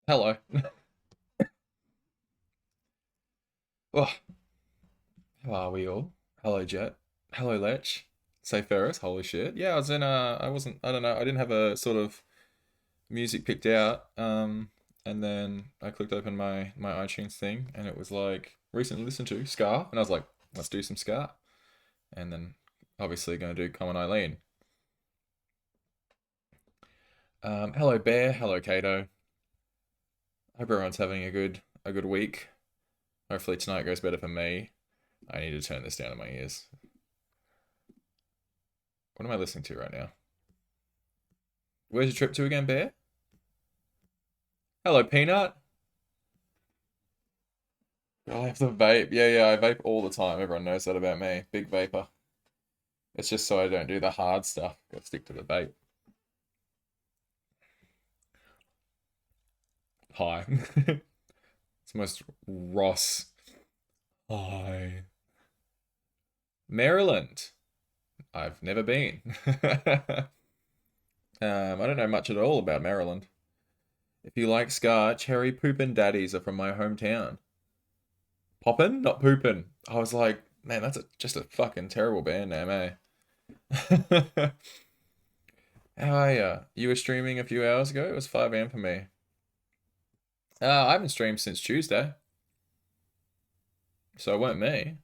Hello. Oh, how are we all? Hello, Jet. Hello, Lech. Say Ferris. Holy shit. Yeah, I was in I wasn't I don't know, I didn't have a sort of music picked out. And then I clicked open my iTunes thing and it was like recently listened to Scar and I was like, let's do some Scar. And then obviously gonna do Common Eileen. Hello Bear, hello Kato. Hope everyone's having a good week. Hopefully tonight goes better for me. I need to turn this down in my ears. What am I listening to right now? Where's your trip to again, Bear? Hello, Peanut. I have the vape. Yeah, I vape all the time. Everyone knows that about me. Big vapor. It's just so I don't do the hard stuff. Gotta stick to the vape. Hi. It's most Ross. Hi. Maryland. I've never been. I don't know much at all about Maryland. If you like Scar, Cherry Poopin' Daddies are from my hometown. Poppin', not poopin'. I was like, man, just a fucking terrible band name, eh? How are ya? You were streaming a few hours ago? It was 5 a.m. for me. I haven't streamed since Tuesday, so it weren't me.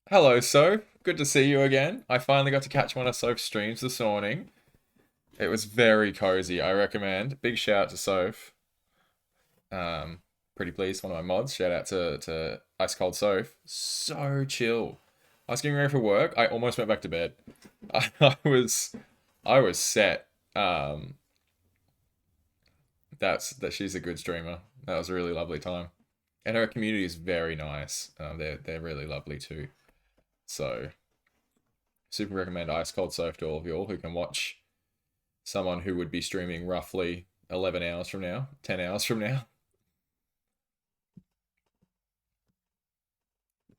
Hello, Soph. Good to see you again. I finally got to catch one of Soph's streams this morning. It was very cozy, I recommend. Big shout out to Soph. Um, Pretty pleased, one of my mods. Shout out to Ice Cold Soph. So chill. I was getting ready for work. I almost went back to bed. I was set. That she's a good streamer. That was a really lovely time, and her community is very nice. They're really lovely too. So super recommend Ice Cold Surf to all of y'all who can watch someone who would be streaming roughly 11 hours from now, 10 hours from now.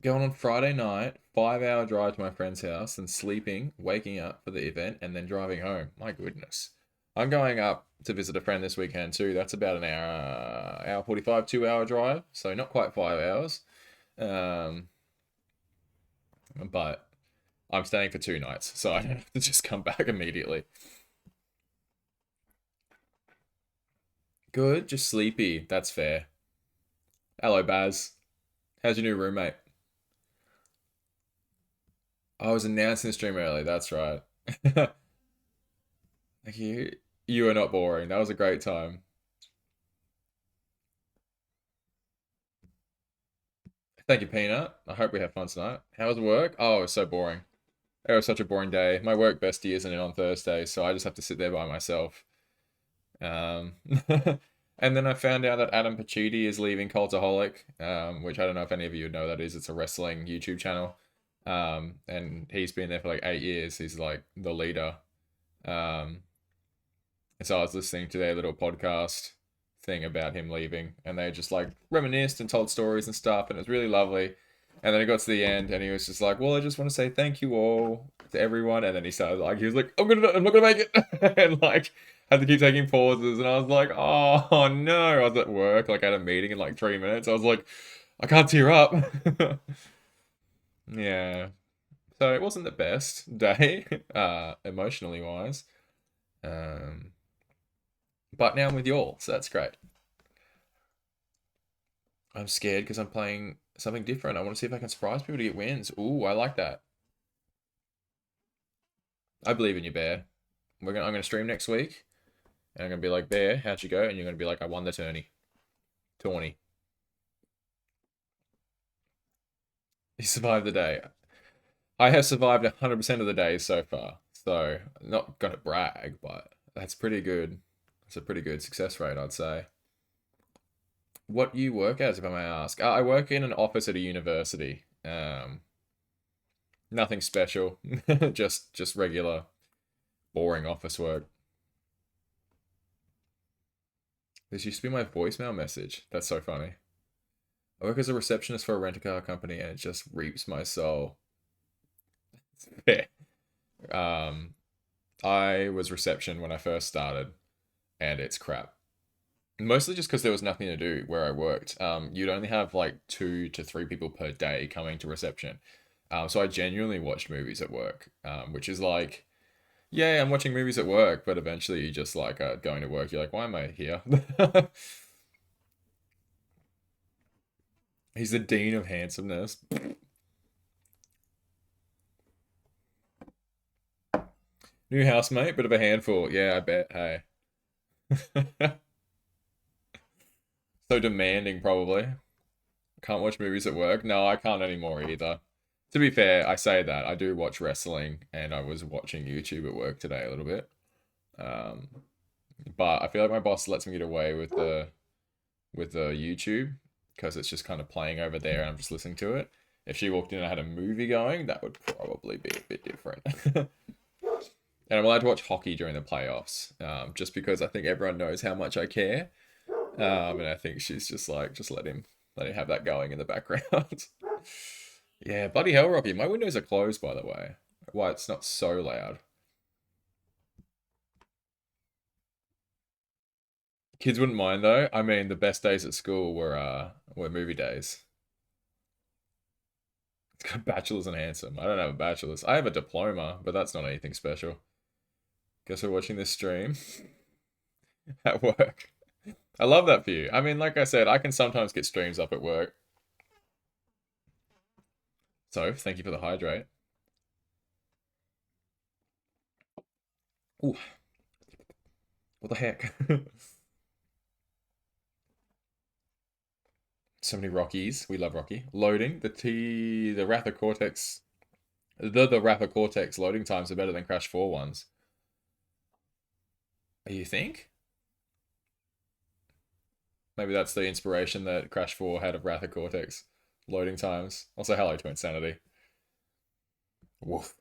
Going on Friday night, 5 hour drive to my friend's house, and sleeping, waking up for the event, and then driving home. My goodness. I'm going up to visit a friend this weekend too. That's about an hour 45, 2 hour drive. So not quite 5 hours. Um, but I'm staying for 2 nights, so I don't have to just come back immediately. Good, just sleepy. That's fair. Hello, Baz. How's your new roommate? I was announcing the stream early. That's right. Thank you. You are not boring. That was a great time. Thank you, Peanut. I hope we have fun tonight. How was work? Oh, it was so boring. It was such a boring day. My work bestie isn't in on Thursday, so I just have to sit there by myself. Um, and then I found out that Adam Pacitti is leaving Cultaholic, which I don't know if any of you know that is. It's a wrestling YouTube channel. And he's been there for like 8 years. He's like the leader. Um, and so I was listening to their little podcast thing about him leaving, and they just like reminisced and told stories and stuff, and it was really lovely. And then it got to the end, and he was just like, "Well, I just want to say thank you all to everyone." And then he started like, he was like, I'm not gonna make it," and like had to keep taking pauses. And I was like, "Oh no!" I was at work, like at a meeting in like 3 minutes. I was like, "I can't tear up." Yeah. So it wasn't the best day, emotionally wise. Um, but now I'm with y'all, so that's great. I'm scared because I'm playing something different. I want to see if I can surprise people to get wins. Ooh, I like that. I believe in you, Bear. I'm gonna stream next week, and I'm gonna be like, Bear, how'd you go? And you're gonna be like, I won the tourney. Tawny. You survived the day. I have survived 100% of the days so far. So, not gonna brag, but that's pretty good. It's a pretty good success rate, I'd say. What you work as, if I may ask? I work in an office at a university. Nothing special. Just regular boring office work. This used to be my voicemail message. That's so funny. I work as a receptionist for a rent-a-car company and it just reaps my soul. Fair. Um, I was reception when I first started, and it's crap. Mostly just because there was nothing to do where I worked. You'd only have like 2 to 3 people per day coming to reception. So I genuinely watched movies at work, which is like, yeah, I'm watching movies at work, but eventually you just like going to work. You're like, why am I here? He's the dean of handsomeness. New housemate, bit of a handful. Yeah, I bet. Hey, so demanding, probably. Can't watch movies at work. No, I can't anymore either. To be fair, I say that I do watch wrestling, and I was watching YouTube at work today a little bit. Um, but I feel like my boss lets me get away with the YouTube because it's just kind of playing over there, and I'm just listening to it. If she walked in and had a movie going, that would probably be a bit different. And I'm allowed to watch hockey during the playoffs, just because I think everyone knows how much I care. And I think she's just like, just let him have that going in the background. Yeah, bloody hell, Rocky. My windows are closed, by the way. Why it's not so loud. Kids wouldn't mind though. I mean, the best days at school were movie days. It's got bachelor's and handsome. I don't have a bachelor's. I have a diploma, but that's not anything special. Guess we're watching this stream at work. I love that for you. I mean, like I said, I can sometimes get streams up at work. So, thank you for the hydrate. Ooh, what the heck? So many Rockies. We love Rocky. Loading. The Wrath of Cortex. The Wrath of Cortex loading times are better than Crash 4 ones. You think? Maybe that's the inspiration that Crash 4 had of Wrath of Cortex. Loading times. Also, hello to Insanity. Woof.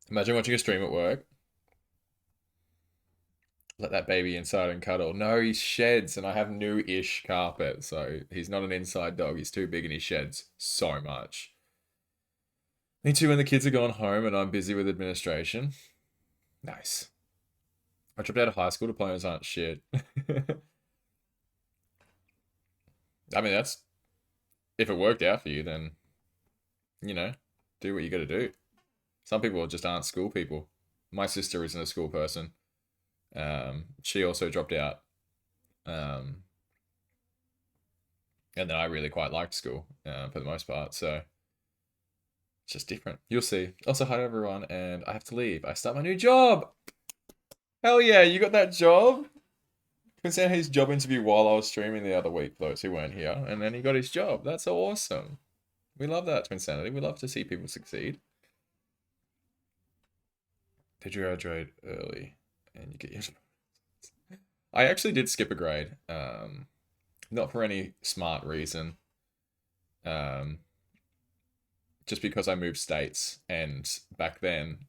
Imagine watching a stream at work. Let that baby inside and cuddle. No, he sheds, and I have new-ish carpet, so he's not an inside dog. He's too big and he sheds so much. Me too when the kids are gone home and I'm busy with administration. Nice. I dropped out of high school. Diplomas aren't shit. I mean, that's if it worked out for you, then you know, do what you got to do. Some people just aren't school people. My sister isn't a school person. She also dropped out. Um, and then I really quite liked school for the most part. So it's just different. You'll see. Also, hi to everyone, and I have to leave. I start my new job. Hell yeah, you got that job? Consider his job interview while I was streaming the other week, those who weren't here, and then he got his job. That's awesome. We love that, Twinsanity. We love to see people succeed. Did you graduate early and you get your... I actually did skip a grade. Not for any smart reason. Um, just because I moved states, and back then,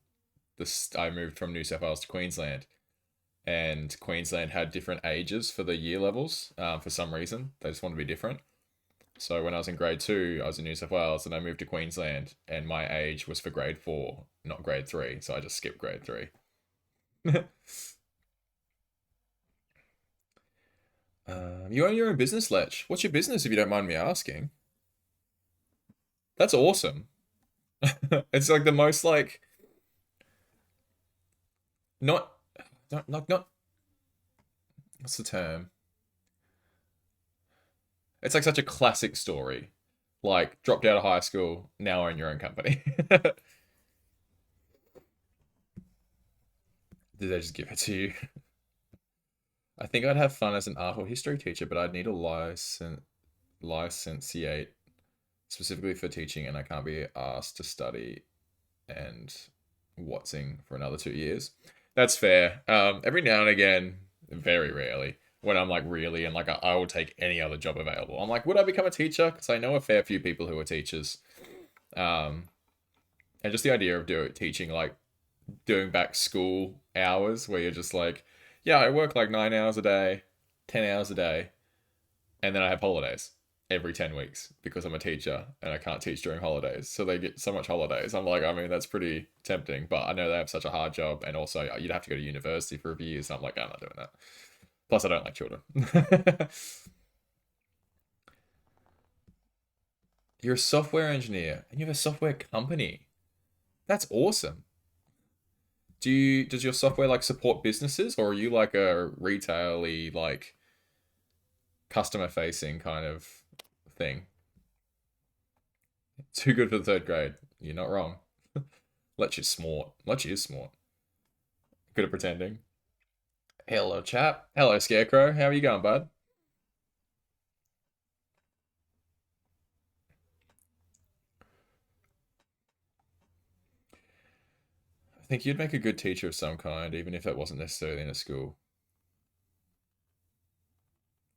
I moved from New South Wales to Queensland, and Queensland had different ages for the year levels. For some reason, they just wanted to be different. So when I was in grade 2, I was in New South Wales, and I moved to Queensland, and my age was for grade 4, not grade 3. So I just skipped grade 3. You own your own business, Lech. What's your business, if you don't mind me asking? That's awesome. It's like the most like not not what's the term? It's like such a classic story. Like dropped out of high school, now own your own company. Did they just give it to you? I think I'd have fun as an art or history teacher, but I'd need a licentiate specifically for teaching, and I can't be asked to study and Watsing for another 2 years. That's fair. Every now and again, very rarely, when I'm like really and like I will take any other job available. I'm like, would I become a teacher? Because I know a fair few people who are teachers. Um, and just the idea of teaching like doing back school hours where you're just like, yeah, I work like 9 hours a day, 10 hours a day, and then I have holidays. every 10 weeks because I'm a teacher and I can't teach during holidays. So they get so much holidays. I'm like, I mean, that's pretty tempting, but I know they have such a hard job. And also, you'd have to go to university for a few years. And I'm like, I'm not doing that. Plus, I don't like children. You're a software engineer and you have a software company. That's awesome. Does your software like support businesses, or are you like a retail-y, like customer facing kind of thing? Too good for the third grade. You're not wrong. Let you smart. Let you smart. Good at pretending. Hello, chap. Hello, Scarecrow. How are you going, bud? I think you'd make a good teacher of some kind, even if that wasn't necessarily in a school.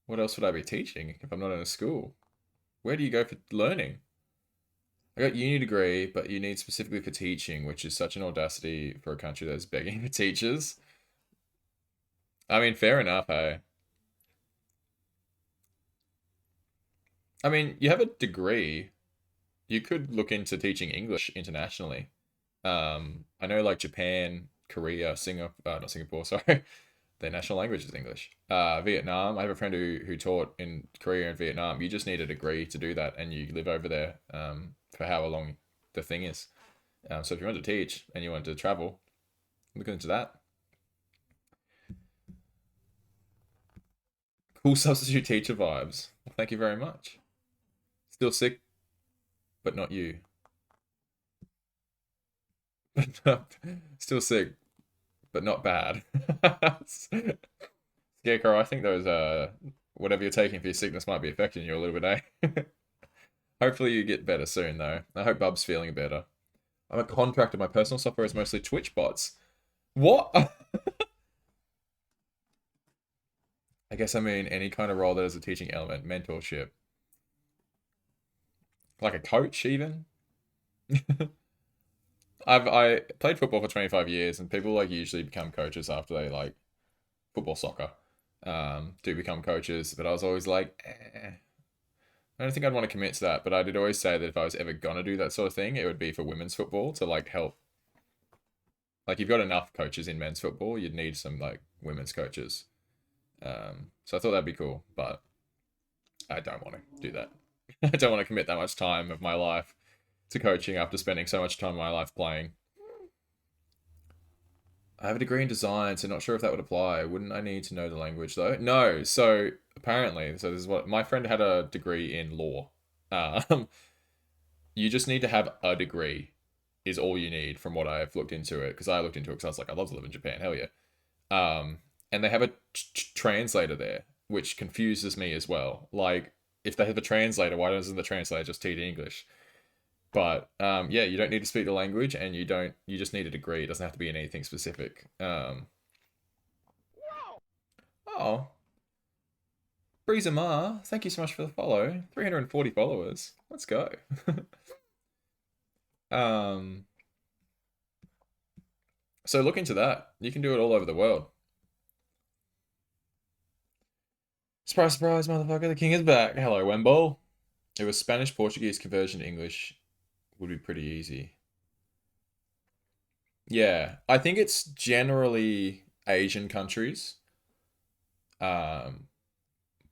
What else would I be teaching if I'm not in a school? Where do you go for learning? I got uni degree, but you need specifically for teaching, which is such an audacity for a country that's begging for teachers. I mean, fair enough, hey. I mean, you have a degree. You could look into teaching English internationally. I know like Japan, Korea, Singapore, not Singapore, sorry, their national language is English. Vietnam, I have a friend who taught in Korea and Vietnam. You just need a degree to do that, and you live over there for however long the thing is. So if you want to teach and you want to travel, look into that. Cool substitute teacher vibes. Well, thank you very much. Still sick, but not you. Still sick, but not bad. Scarecrow, I think those whatever you're taking for your sickness might be affecting you a little bit, eh? Hopefully you get better soon though. I hope Bub's feeling better. I'm a contractor. My personal software is mostly Twitch bots. What? I guess I mean any kind of role that has a teaching element, mentorship. Like a coach even. I played football for 25 years and people like usually become coaches after they like football soccer. Do become coaches, but I was always like, I don't think I'd want to commit to that, but I did always say that if I was ever gonna do that sort of thing, it would be for women's football to like help. Like you've got enough coaches in men's football, you'd need some like women's coaches. So I thought that'd be cool, but I don't want to do that. I don't want to commit that much time of my life to coaching after spending so much time of my life playing. I have a degree in design, so not sure if that would apply. Wouldn't I need to know the language though? No. So apparently, so this is what my friend had a degree in law. Um, you just need to have a degree, is all you need from what I've looked into it. Because I looked into it because I was like, I'd love to live in Japan. Hell yeah. And they have a translator there, which confuses me as well. Like, if they have a translator, why doesn't the translator just teach English? But yeah, you don't need to speak the language, and you just need a degree. It doesn't have to be in anything specific. Oh, Breeza Ma, thank you so much for the follow. 340 followers. Let's go. um, so look into that. You can do it all over the world. Surprise, surprise, motherfucker! The king is back. Hello, Wembo. It was Spanish Portuguese conversion to English would be pretty easy. Yeah, I think it's generally Asian countries. Um,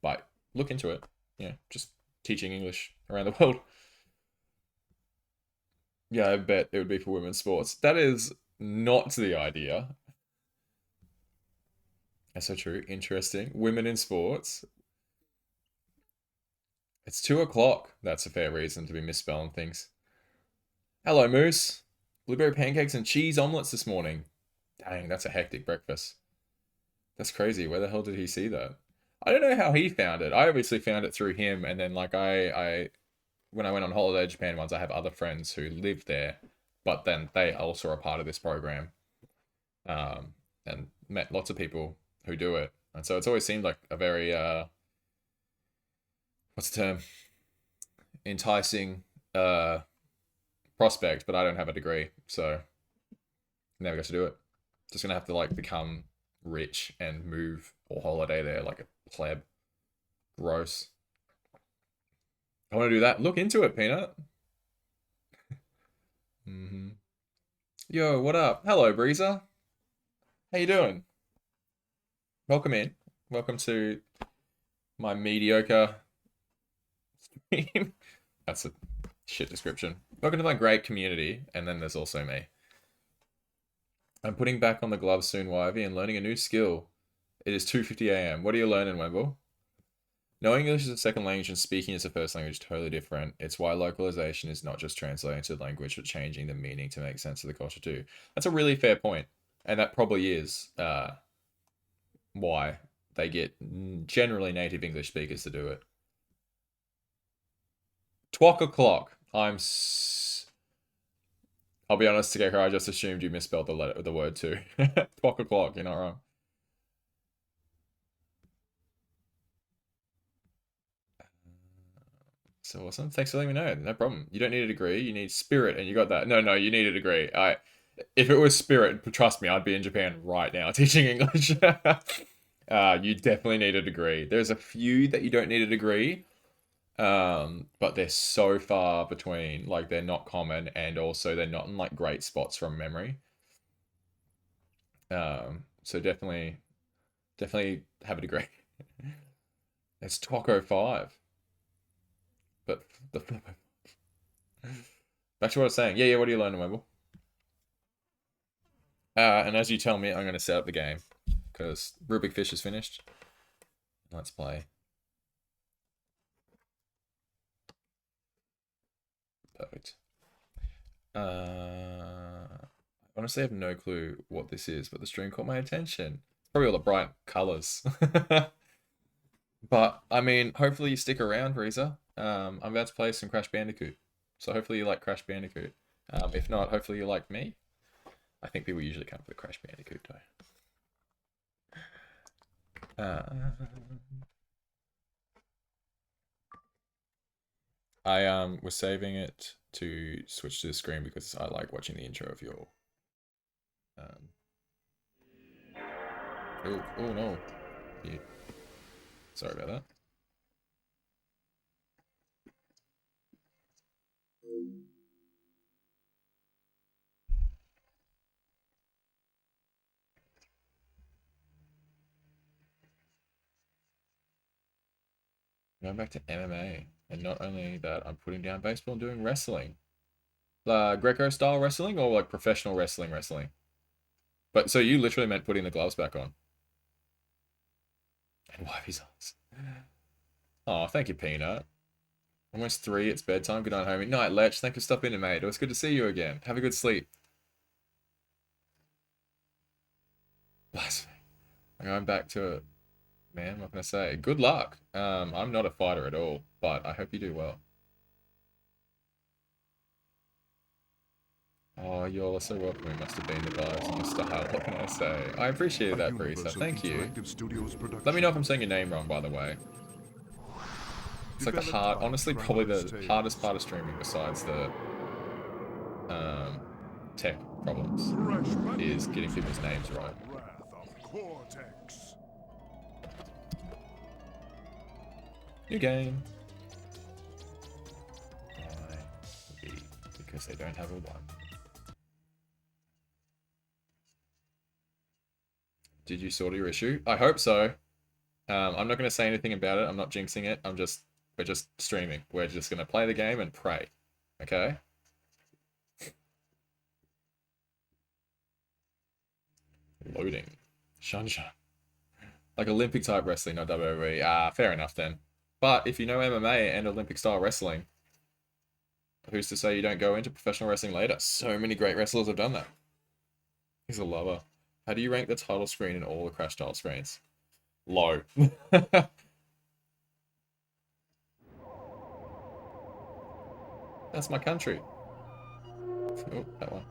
but look into it. Yeah, just teaching English around the world. Yeah, I bet it would be for women's sports. That is not the idea. That's so true. Interesting. Women in sports. It's 2 o'clock. That's a fair reason to be misspelling things. Hello, Moose. Blueberry pancakes and cheese omelets this morning. Dang, that's a hectic breakfast. That's crazy. Where the hell did he see that? I don't know how he found it. I obviously found it through him, and then like I when I went on holiday to Japan once, I have other friends who live there, but then they also are part of this program, and met lots of people who do it, and so it's always seemed like a very what's the term, enticing prospect. But I don't have a degree, so never got to do it. Just gonna have to like become rich and move or holiday there like a pleb. Gross. I want to do that. Look into it, Peanut. Yo, what up? Hello, Breezer. How you doing? Welcome in. Welcome to my mediocre stream. That's a shit description. Welcome to my great community, and then there's also me. I'm putting back on the gloves soon, Wivey, and learning a new skill. It is 2:50 a.m. What are you learning, Wemble? Knowing English is a second language and speaking as a first language is totally different. It's why localization is not just translating to the language, but changing the meaning to make sense of the culture too. That's a really fair point, and that probably is why they get generally native English speakers to do it. 12 o'clock. I'll be honest, Takeka, I just assumed you misspelled the word too. 12 o'clock, you're not wrong. So awesome. Thanks for letting me know. No problem. You don't need a degree. You need spirit, and you got that. No, you need a degree. If it was spirit, trust me, I'd be in Japan right now teaching English. You definitely need a degree. There's a few that you don't need a degree, but they're so far between. Like, they're not common, and also they're not in like great spots from memory. So definitely have a degree. It's Taco 5. But the back to what I was saying. Yeah, what are you learning, Wemble? And as you tell me, I'm going to set up the game because Rubik Fish is finished. Let's play. Perfect. Honestly, I have no clue what this is, but the stream caught my attention. Probably all the bright colors. But I mean, hopefully you stick around, Reza. I'm about to play some Crash Bandicoot, so hopefully you like Crash Bandicoot. If not, hopefully you like me. I think people usually come for the Crash Bandicoot though. I was saving it to switch to the screen because I like watching the intro of your. Oh no! Yeah. Sorry about that. Going back to MMA, and not only that, I'm putting down baseball and doing wrestling. Greco style wrestling or like professional wrestling? But so you literally meant putting the gloves back on. And wifey's arms. Oh, thank you, Peanut. Almost 3, it's bedtime. Good night, homie. Night, Lech. Thanks for stopping in, mate. It was good to see you again. Have a good sleep. Blasphemy. I'm going back to it. Man, what can I say? Good luck. I'm not a fighter at all, but I hope you do well. Oh, y'all are so welcome. It must have been the vibes and the style. What can I say? I appreciate that, Brisa. Thank you. Let me know if I'm saying your name wrong, by the way. It's like honestly, probably the hardest part of streaming besides the tech problems is getting people's names right. Cortex. New game. Because they don't have a 1. Did you sort your issue? I hope so. I'm not going to say anything about it. I'm not jinxing it. We're just streaming. We're just going to play the game and pray. Okay? Loading. Shun. Like Olympic type wrestling, not WWE. Fair enough then. But if you know MMA and Olympic style wrestling, who's to say you don't go into professional wrestling later? So many great wrestlers have done that. He's a lover. How do you rank the title screen in all the Crash title screens? Low. That's my country. Oh, that one.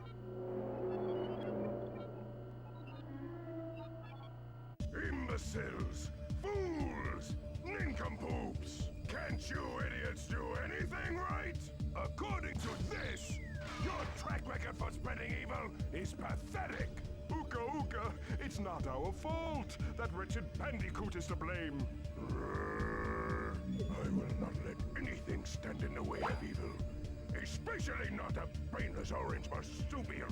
Imbeciles! Fools! Nincompoops! Can't you idiots do anything right? According to this, your track record for spreading evil is pathetic. Ooka, it's not our fault. That wretched Bandicoot is to blame. I will not let anything stand in the way of evil. Especially not a brainless orange marsupial.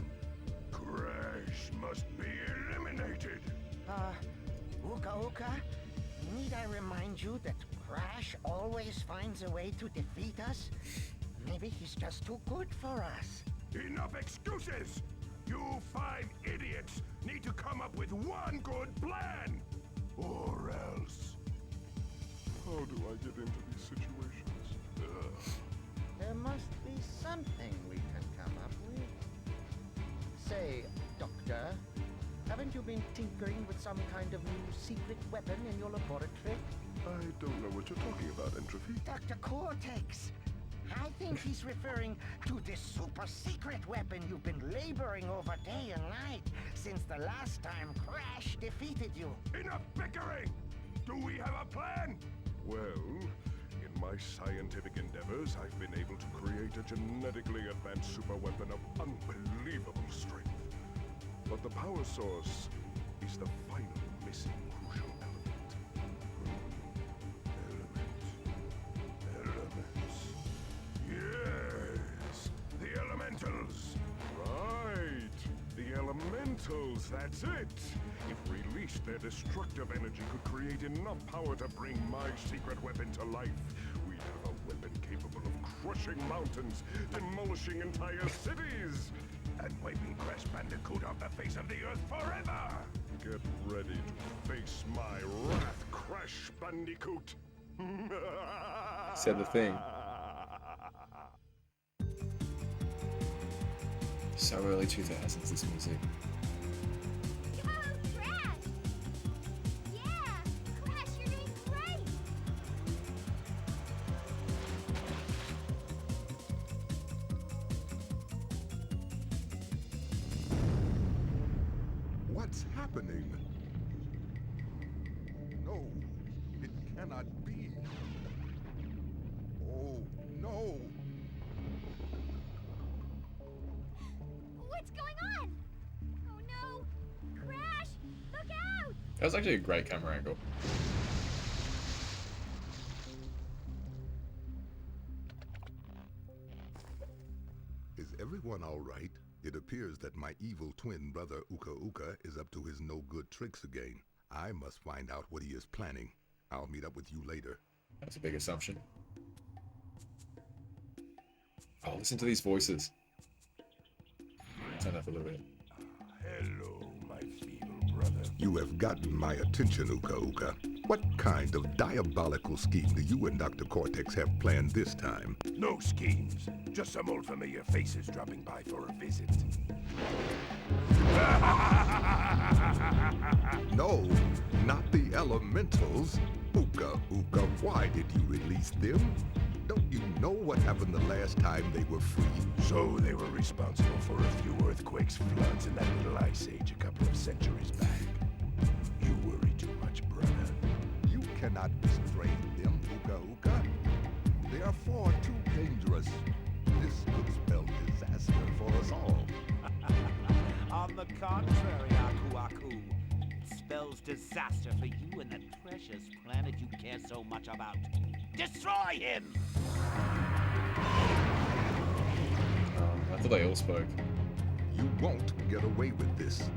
Crash must be eliminated. Uka Uka, need I remind you that Crash always finds a way to defeat us? Maybe he's just too good for us. Enough excuses! You 5 idiots need to come up with one good plan! Or else... How do I get into these situations? There must be something we can come up with. Say, Doctor, haven't you been tinkering with some kind of new secret weapon in your laboratory? I don't know what you're talking about, Entropy. Dr. Cortex! I think he's referring to this super secret weapon you've been laboring over day and night since the last time Crash defeated you. Enough bickering! Do we have a plan? Well, in my scientific endeavors, I've been able to create a genetically advanced superweapon of unbelievable strength. But the power source is the final missing crucial elements. Yes, the elementals. Right, the elementals, that's it. If released, their destructive energy could create enough power to bring my secret weapon to life. We'd have a weapon capable of crushing mountains, demolishing entire cities, and wiping Crash Bandicoot off the face of the earth forever! Get ready to face my wrath, Crash Bandicoot! Said the thing. So early 2000s, this music. Go, Crash! Yeah! Crash, you're doing great! What's happening? No, it cannot be. Oh, no! What's going on? Oh no! Crash! Look out! That was actually a great camera angle. Is everyone all right? It appears that my evil twin brother Uka Uka is up to his no-good tricks again. I must find out what he is planning. I'll meet up with you later. That's a big assumption. Oh, listen to these voices. Turn up a little bit. Hello, my feeble brother. You have gotten my attention, Uka Uka. What kind of diabolical scheme do you and Dr. Cortex have planned this time? No schemes, just some old familiar faces dropping by for a visit. No, not the elementals. Uka Uka, why did you release them? Don't you know what happened the last time they were free? So they were responsible for a few earthquakes, floods, and that little ice age a couple of centuries back. You worry too much, brother. You cannot restrain them, Uka Uka. They are far too dangerous. This could spell disaster for us all. On the contrary, Aku Aku. It spells disaster for you and the precious planet you care so much about. Destroy him! I thought they all spoke. You won't get away with this.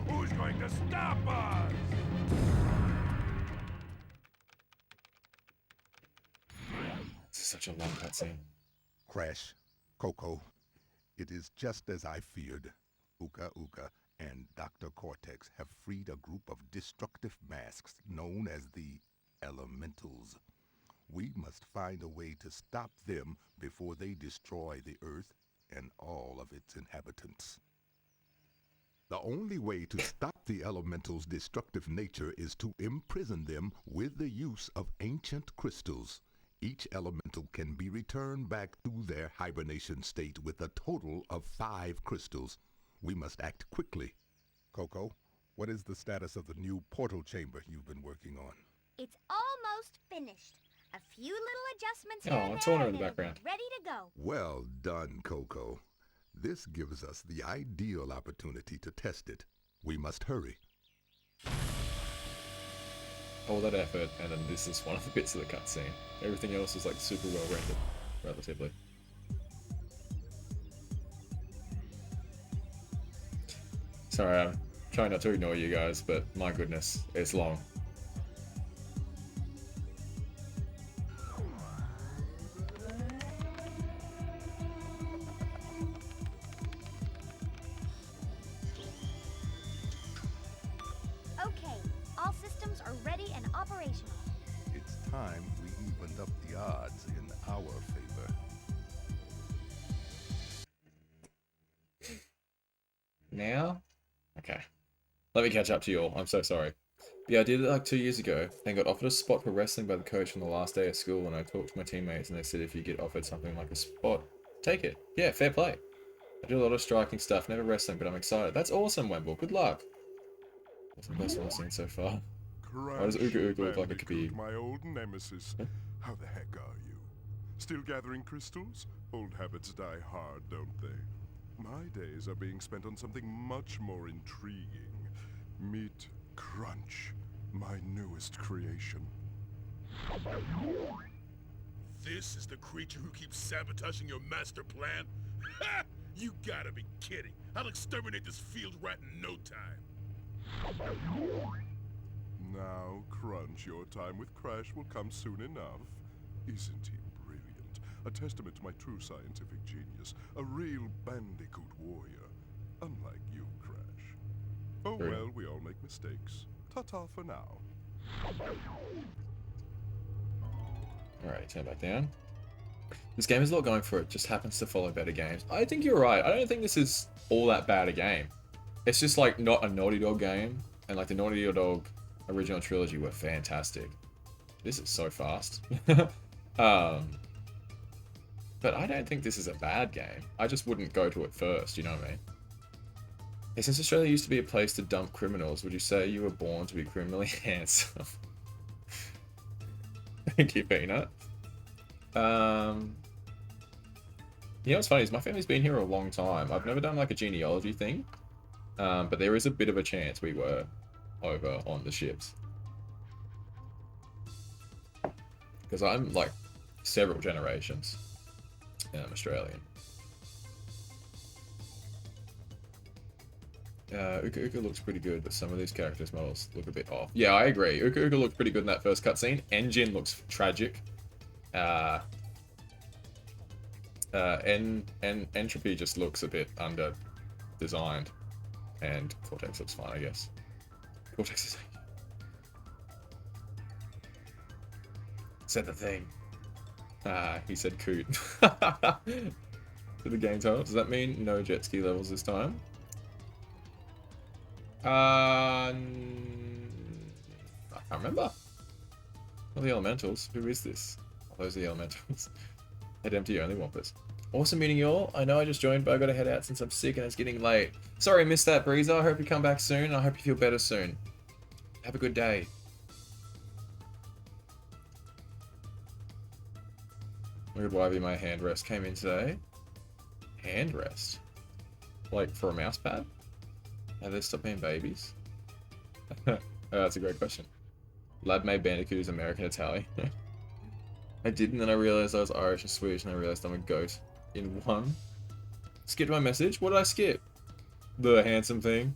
Who's going to stop us? This is such a long cutscene. Crash, Coco, it is just as I feared. Uka Uka and Dr. Cortex have freed a group of destructive masks known as the Elementals. We must find a way to stop them before they destroy the Earth and all of its inhabitants. The only way to stop the Elementals' destructive nature is to imprison them with the use of ancient crystals. Each elemental can be returned back to their hibernation state with a total of 5 crystals. We must act quickly. Coco, what is the status of the new portal chamber you've been working on? It's almost finished. A few little adjustments Oh, here and it's there, Honor in and the it'll be background. ready to go. Well done, Coco. This gives us the ideal opportunity to test it. We must hurry. all that effort, and then this is one of the bits of the cutscene. Everything else is like super well rendered, relatively. Sorry, I'm trying not to ignore you guys, but my goodness, it's long. Okay, all systems are ready and operational. It's time we evened up the odds in our favor. Now? Okay. Let me catch up to you all. I'm so sorry. Yeah, I did it like 2 years ago, and got offered a spot for wrestling by the coach on the last day of school, and I talked to my teammates, and they said if you get offered something like a spot, take it. Yeah, fair play. I do a lot of striking stuff, never wrestling, but I'm excited. That's awesome, Wemble. Good luck. That's the best one I've seen so far. Why does Crash Uka Uka look like it could be... Bandicoot, my old nemesis. How the heck are you? Still gathering crystals? Old habits die hard, don't they? My days are being spent on something much more intriguing. Meet Crunch, my newest creation. This is the creature who keeps sabotaging your master plan? Ha! You gotta be kidding. I'll exterminate this field rat in no time. Now, Crunch, your time with Crash will come soon enough. Isn't he brilliant? A testament to my true scientific genius. A real Bandicoot warrior. Unlike you, Crash. Oh Very well, we all make mistakes. Ta-ta for now. Alright, turn back down. This game has a lot going for it, just happens to follow better games. I think you're right. I don't think this is all that bad a game. It's just like not a Naughty Dog game, and like the Naughty Dog original trilogy were fantastic. This is so fast. But I don't think this is a bad game. I just wouldn't go to it first, you know what I mean? Hey, since Australia used to be a place to dump criminals, would you say you were born to be criminally handsome? Thank you, Peanut. You know what's funny is my family's been here a long time. I've never done like a genealogy thing, but there is a bit of a chance we were over on the ships. Because I'm like several generations Australian. Uka Uka looks pretty good, but some of these characters' models look a bit off. Yeah, I agree. Uka Uka looked pretty good in that first cutscene. Engine looks tragic. Entropy just looks a bit under-designed. And Cortex looks fine, I guess. Cortex is... Said the thing. He said coot. To the game title. Does that mean no jet ski levels this time? I can't remember. What are the elementals? Who is this? Oh, those are the elementals. Head empty, only Wampus. Awesome meeting you all. I know I just joined, but I gotta head out since I'm sick and it's getting late. Sorry I missed that, Breezer. I hope you come back soon. I hope you feel better soon. Have a good day. Weird why my hand rest came in today. Hand rest? Like for a mouse pad? Have they stopped being babies? Oh, that's a great question. Lab-made Bandicoot is American Italian. I did, and then I realized I was Irish and Swedish, and I realized I'm a goat in one. Skipped my message? What did I skip? The handsome thing.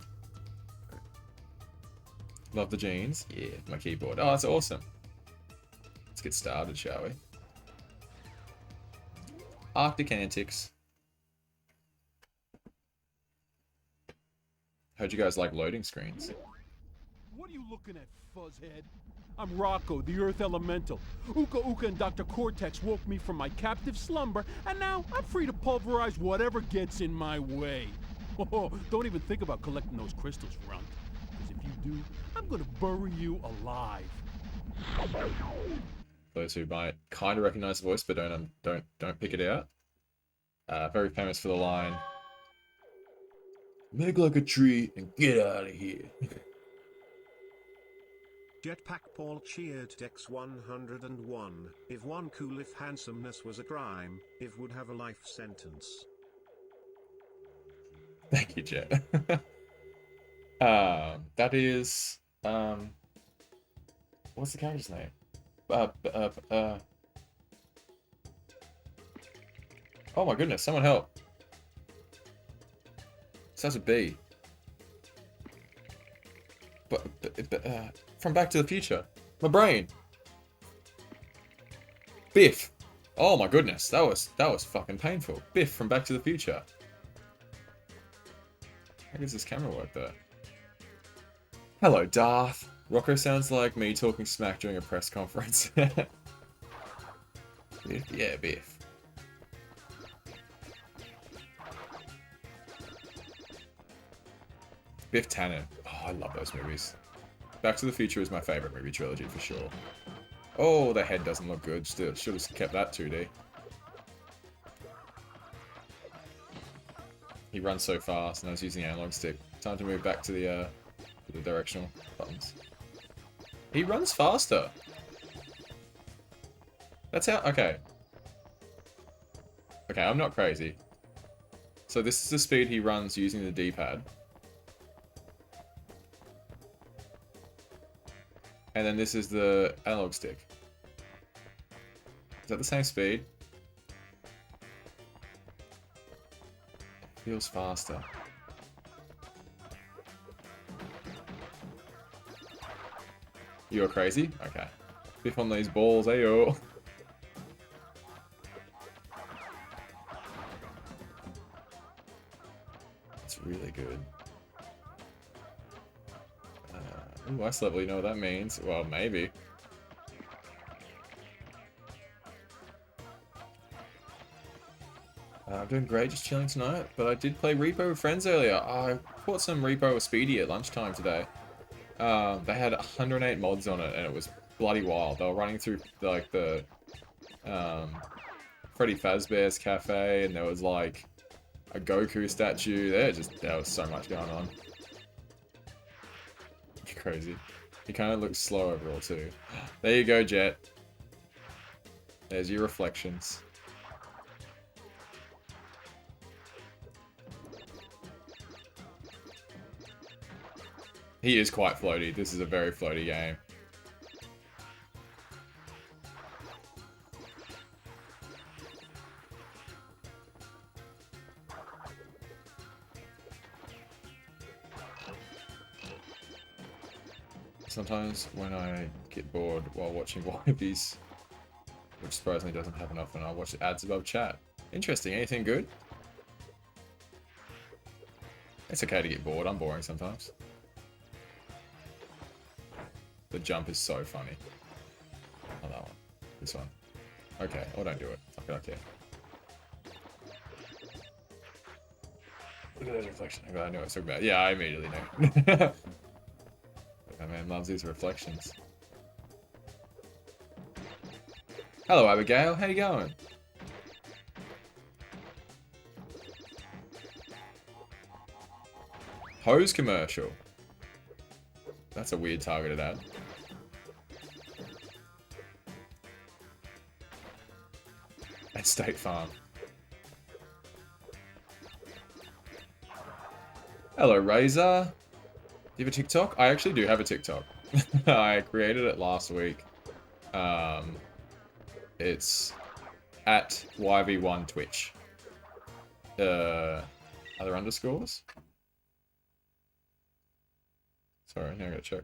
Love the jeans. Yeah, my keyboard. Oh, that's awesome. Let's get started, shall we? Arctic Antics. Heard you guys like loading screens. What are you looking at, fuzzhead? I'm Rocco, the Earth Elemental. Uka Uka and Dr. Cortex woke me from my captive slumber, and now I'm free to pulverize whatever gets in my way. Oh, don't even think about collecting those crystals, Runt. Because if you do, I'm gonna bury you alive. Those who might kind of recognize the voice but don't pick it out. Very famous for the line, "Make like a tree and get out of here." Jetpack Paul cheered Dex 101. If one cool if handsomeness was a crime, if would have a life sentence. Thank you, Jet. That is what What's the character's name? Oh my goodness, someone help. Starts with B. From Back to the Future. My brain. Biff. Oh my goodness, that was fucking painful. Biff from Back to the Future. How does this camera work there? Hello, Darth. Rocco sounds like me talking smack during a press conference. Biff? Yeah, Biff. Biff Tannen. Oh, I love those movies. Back to the Future is my favorite movie trilogy for sure. Oh, the head doesn't look good. Still, should have kept that 2D. He runs so fast, and I was using the analog stick. Time to move back to the directional buttons. He runs faster. That's how. Okay. Okay, I'm not crazy. So this is the speed he runs using the D-pad. And then this is the analog stick. Is that the same speed? Feels faster. You're crazy? Okay. Biff on these balls, ayo. It's really good. Ooh, ice level, you know what that means? Well, maybe. I'm doing great, just chilling tonight, but I did play Repo with friends earlier. I caught some Repo with Speedy at lunchtime today. They had 108 mods on it, and it was bloody wild. They were running through, like, the Freddy Fazbear's cafe, and there was, like, a Goku statue. There was so much going on. Crazy. He kind of looks slow overall too. There you go, Jet. There's your reflections. He is quite floaty. This is a very floaty game. Sometimes when I get bored while watching wipes, which surprisingly doesn't happen often, I watch ads above chat. Interesting. Anything good? It's okay to get bored. I'm boring sometimes. The jump is so funny. Not that one. This one. Okay. Or don't do it. Fuck it, I care. Look at those reflections. I know what I was talking about. Yeah, I immediately know. My man loves these reflections. Hello, Abigail. How you going? Hose commercial. That's a weird targeted ad. At State Farm. Hello, Razor. Do you have a TikTok? I actually do have a TikTok. I created it last week. It's at YV1 Twitch. Are there underscores? Sorry, now I gotta check.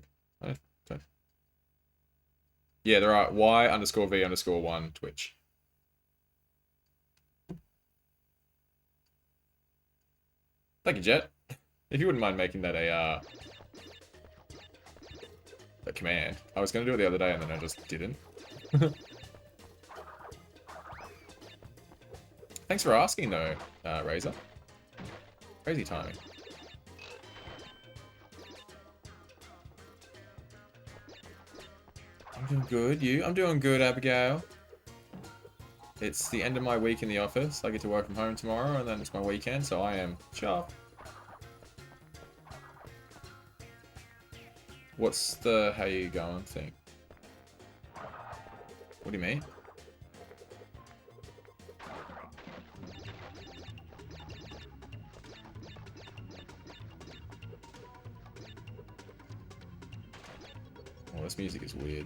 Yeah, there are Y_V_1 Twitch. Thank you, Jet. If you wouldn't mind making that a command. I was going to do it the other day and then I just didn't. Thanks for asking though, Razor. Crazy timing. I'm doing good. You? I'm doing good, Abigail. It's the end of my week in the office. I get to work from home tomorrow and then it's my weekend, so I am sharp. What's the how you going thing? What do you mean? Oh, this music is weird.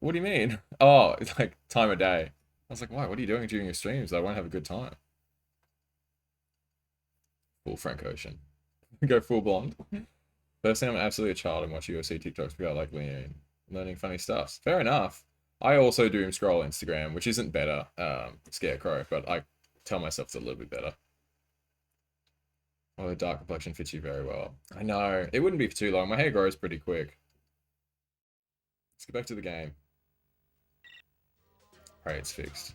What do you mean? Oh, it's like time of day. I was like, why? What are you doing during your streams? I won't have a good time. Full Frank Ocean. Go full blonde. Personally, I'm absolutely a child and watch UFC TikToks because I like learning funny stuff. Fair enough. I also doom scroll Instagram, which isn't better, Scarecrow, but I tell myself it's a little bit better. Oh, the dark complexion fits you very well. I know. It wouldn't be for too long. My hair grows pretty quick. Let's get back to the game. Alright, it's fixed.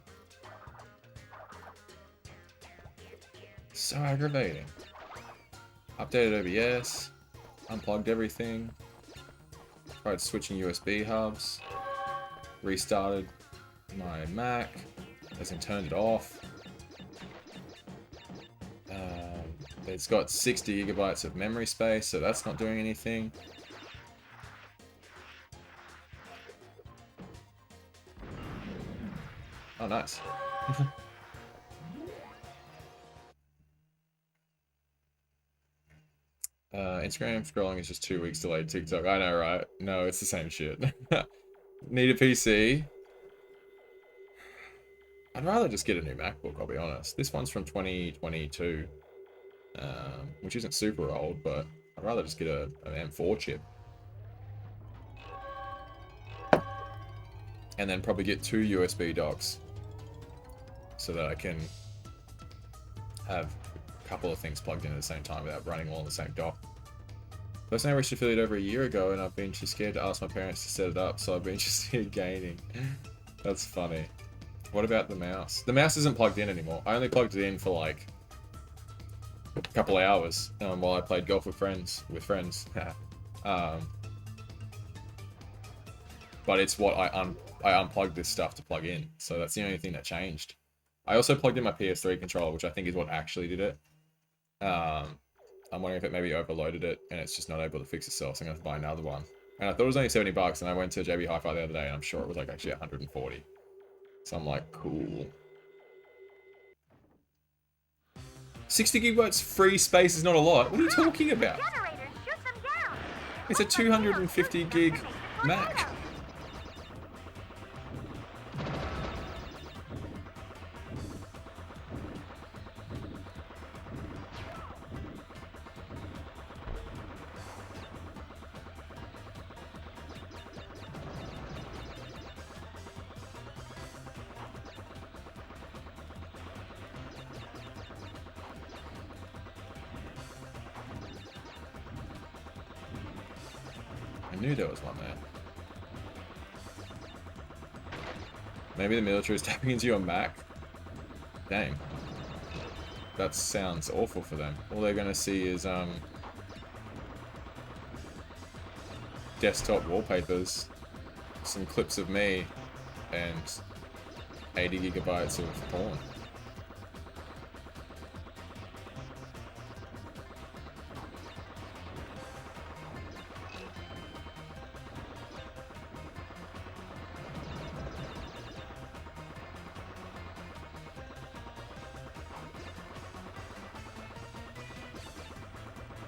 So aggravating. Updated OBS. Unplugged everything. Tried switching USB hubs. Restarted my Mac. As in turned it off. It's got 60 gigabytes of memory space, so that's not doing anything. Oh, nice. Instagram scrolling is just 2 weeks delayed. TikTok, I know, right? No, it's the same shit. Need a PC? I'd rather just get a new MacBook, I'll be honest. This one's from 2022, which isn't super old, but I'd rather just get an M4 chip. And then probably get 2 USB docks so that I can have a couple of things plugged in at the same time without running all on the same dock. Personally, I reached affiliate over a year ago and I've been too scared to ask my parents to set it up, so I've been interested in gaining. That's funny. What about the mouse? The mouse isn't plugged in anymore. I only plugged it in for like a couple hours while I played golf with friends. But it's what I unplugged this stuff to plug in, so that's the only thing that changed. I also plugged in my PS3 controller, which I think is what actually did it. I'm wondering if it maybe overloaded it and it's just not able to fix itself, so I'm gonna have to buy another one. And I thought it was only 70 bucks, and I went to JB Hi-Fi the other day and I'm sure it was like actually 140. So I'm like, cool. 60 gigabytes free space is not a lot. What are you talking about? It's a 250 gig Mac. I knew there was one there. Maybe the military is tapping into your Mac? Dang. That sounds awful for them. All they're gonna see is, desktop wallpapers, some clips of me, and 80 gigabytes of porn.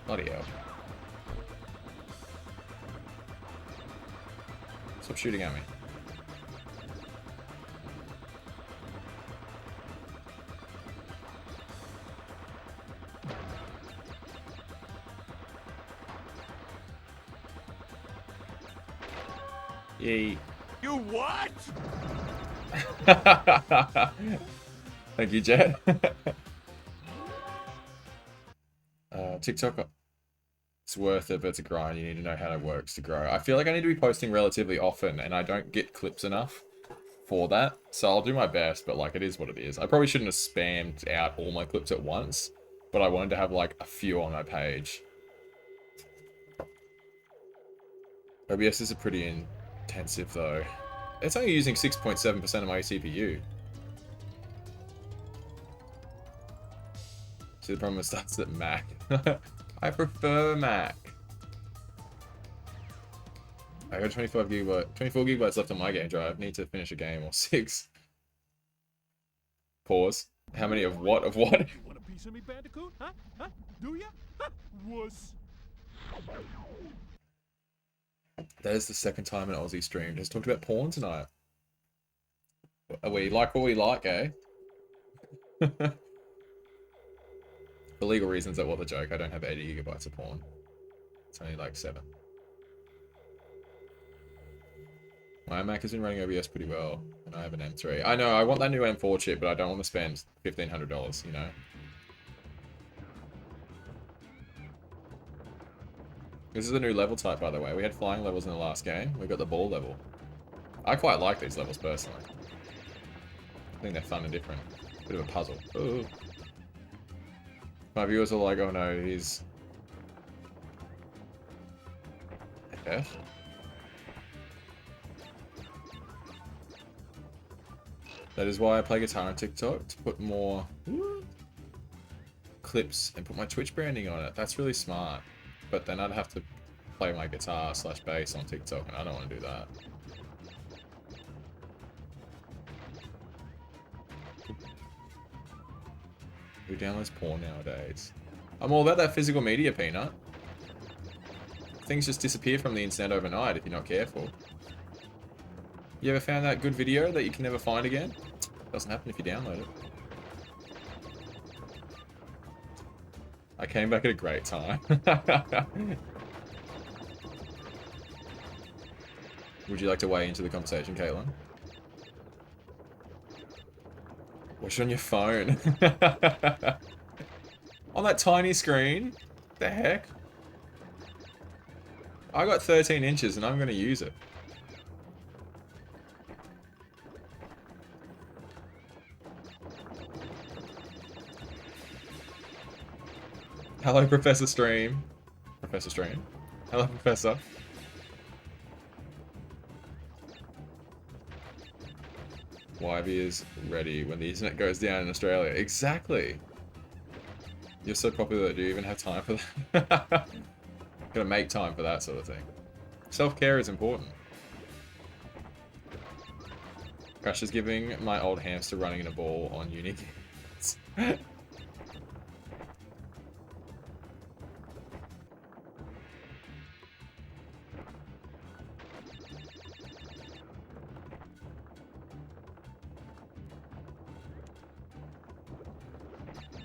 Bloody hell. Stop shooting at me. Yay. You what? Thank you, Jet. TikTok, it's worth it, but it's a grind. You need to know how it works to grow. I feel like I need to be posting relatively often, and I don't get clips enough for that. So I'll do my best, but like, it is what it is. I probably shouldn't have spammed out all my clips at once, but I wanted to have like a few on my page. OBS is a pretty intensive though. It's only using 6.7% of my CPU. See, the problem starts at Mac. I prefer Mac. I got 24 gigabytes left on my game drive. Need to finish a game or 6. Pause. How many of what? Of what? You want a piece of me, Bandicoot? Huh? Huh? Do ya? Huh? Wuss. That is the second time an Aussie stream has talked about porn tonight. Are we like what we like, eh? For legal reasons, that was a joke. I don't have 80 gigabytes of porn. It's only like 7. My Mac has been running OBS pretty well, and I have an M3. I know, I want that new M4 chip, but I don't want to spend $1,500, you know? This is a new level type, by the way. We had flying levels in the last game. We got the ball level. I quite like these levels, personally. I think they're fun and different. Bit of a puzzle. Ooh. My viewers are like, oh no, he's... F? That is why I play guitar on TikTok, to put more clips and put my Twitch branding on it. That's really smart. But then I'd have to play my guitar / bass on TikTok, and I don't want to do that. Who downloads porn nowadays? I'm all about that physical media, Peanut. Things just disappear from the internet overnight if you're not careful. You ever found that good video that you can never find again? Doesn't happen if you download it. I came back at a great time. Would you like to weigh into the conversation, Caitlin? Watch it on your phone. On that tiny screen? The heck? I got 13 inches and I'm going to use it. Hello, Professor Stream. Professor Stream. Hello, Professor. YB is ready when the internet goes down in Australia. Exactly. You're so popular, do you even have time for that? Gotta make time for that sort of thing. Self-care is important. Crash is giving my old hamster running in a ball on uni games.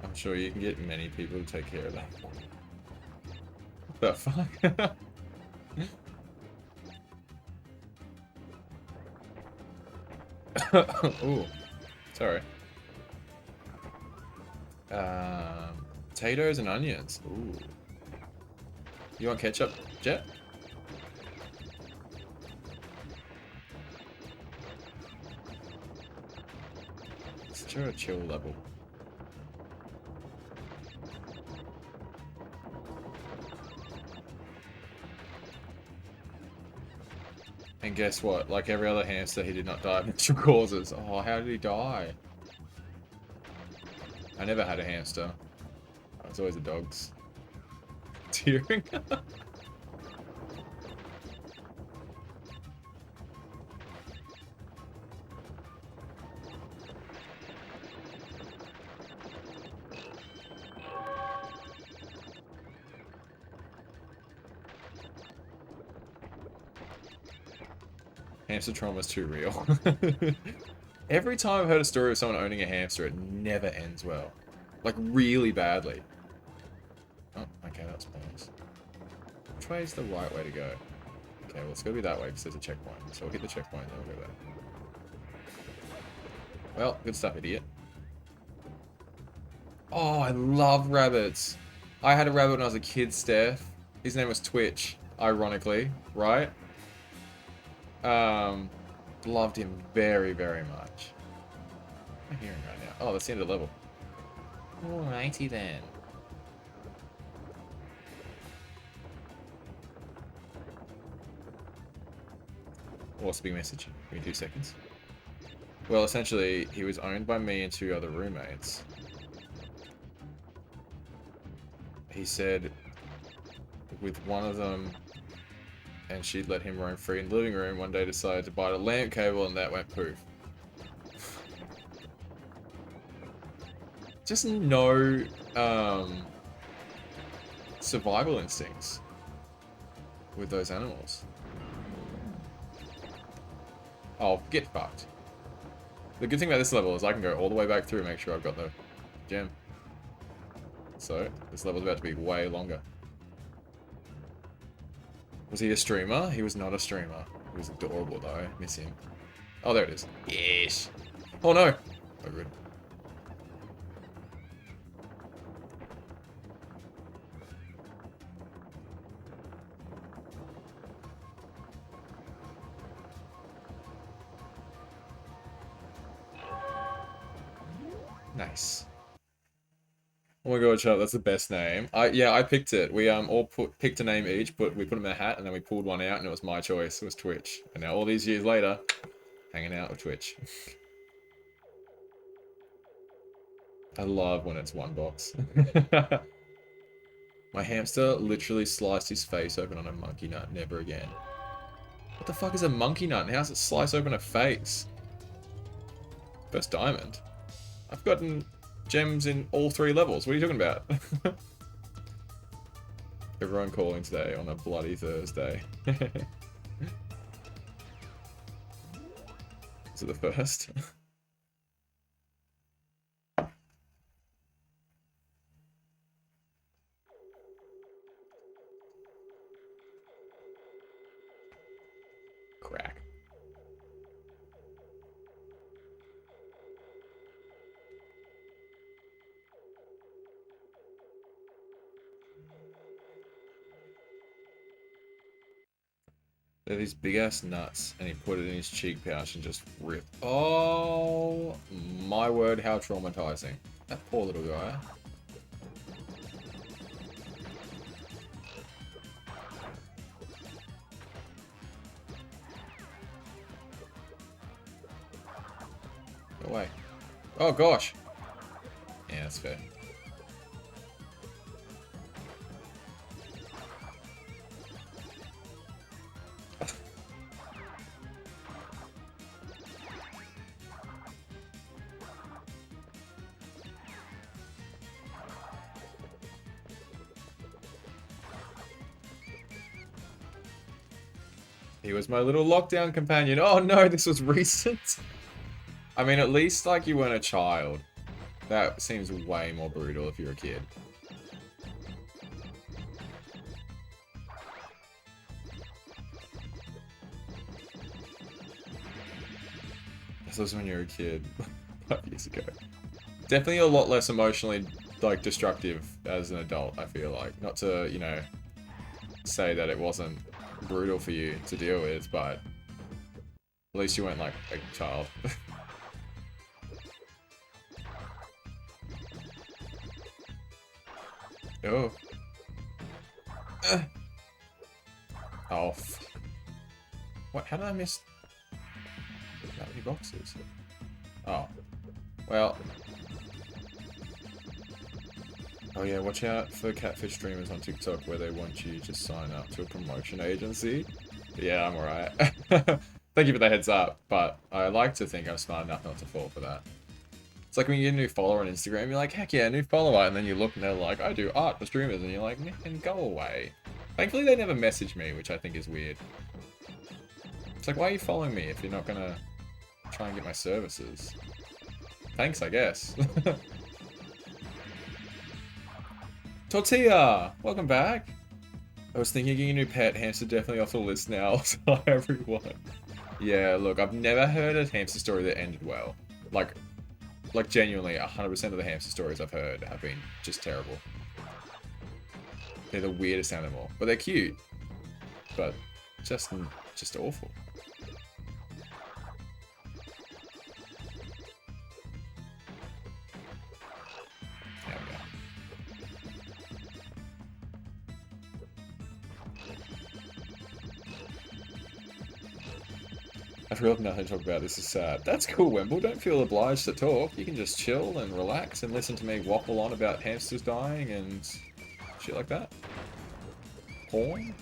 I'm sure you can get many people to take care of that. What the fuck? Ooh, sorry. Potatoes and onions. Ooh. You want ketchup, Jet? Such a chill level. And guess what? Like every other hamster, he did not die of natural causes. Oh, how did he die? I never had a hamster. It was always the dogs. Tearing. Hamster trauma is too real. Every time I've heard a story of someone owning a hamster, it never ends well. Like, really badly. Oh, okay, that's nice. Which way is the right way to go? Okay, well, it's gotta be that way because there's a checkpoint. So we'll hit the checkpoint and then we'll go there. Well, good stuff, idiot. Oh, I love rabbits. I had a rabbit when I was a kid, Steph. His name was Twitch, ironically, right? Loved him very, very much. What am I hearing right now? Oh, that's the end of the level. Alrighty then. What's the big message? Give me 2 seconds. Well, essentially, he was owned by me and 2 other roommates. He said with one of them, and she'd let him roam free in the living room, one day decided to bite a lamp cable and that went poof. Just no survival instincts with those animals. Oh, get fucked. The good thing about this level is I can go all the way back through and make sure I've got the gem. So, this level's about to be way longer. Was he a streamer? He was not a streamer. He was adorable though. Miss him. Oh, there it is. Yes. Oh no. Oh, good. Nice. Oh my god, Chuck, that's the best name. Yeah, I picked it. We all picked a name each, but we put them in a hat, and then we pulled one out, and it was my choice. It was Twitch. And now all these years later, hanging out with Twitch. I love when it's one box. My hamster literally sliced his face open on a monkey nut. Never again. What the fuck is a monkey nut? And how does it slice open a face? First diamond. I've gotten gems in all 3 levels. What are you talking about? Everyone calling today on a bloody Thursday. Is it the first? Crack. They're these big ass nuts, and he put it in his cheek pouch and just ripped. Oh my word, how traumatizing. That poor little guy. Go away. Oh gosh. Yeah, that's fair. He was my little lockdown companion. Oh no, this was recent. I mean, at least like you weren't a child. That seems way more brutal if you're a kid. This was when you were a kid, 5 years ago. Definitely a lot less emotionally, like, destructive as an adult, I feel like. Not to, you know, say that it wasn't brutal for you to deal with, but at least you weren't like a child. Oh. Oh, fuck. What? How did I miss that many boxes? Oh. Well. Oh yeah, watch out for catfish streamers on TikTok where they want you to sign up to a promotion agency. Yeah, I'm alright. Thank you for the heads up, but I like to think I'm smart enough not to fall for that. It's like when you get a new follower on Instagram, you're like, heck yeah, new follower, and then you look and they're like, I do art for streamers, and you're like, man, go away. Thankfully they never message me, which I think is weird. It's like, why are you following me if you're not gonna try and get my services? Thanks, I guess. Tortilla! Welcome back! I was thinking of getting a new pet. Hamster definitely off the list now. Sorry, everyone. Yeah, look, I've never heard a hamster story that ended well. Like genuinely, 100% of the hamster stories I've heard have been just terrible. They're the weirdest animal. But they're cute. But just awful. There we go. I've really nothing to talk about. This is sad. That's cool, Wemble. Don't feel obliged to talk. You can just chill and relax and listen to me waffle on about hamsters dying and shit like that. Porn?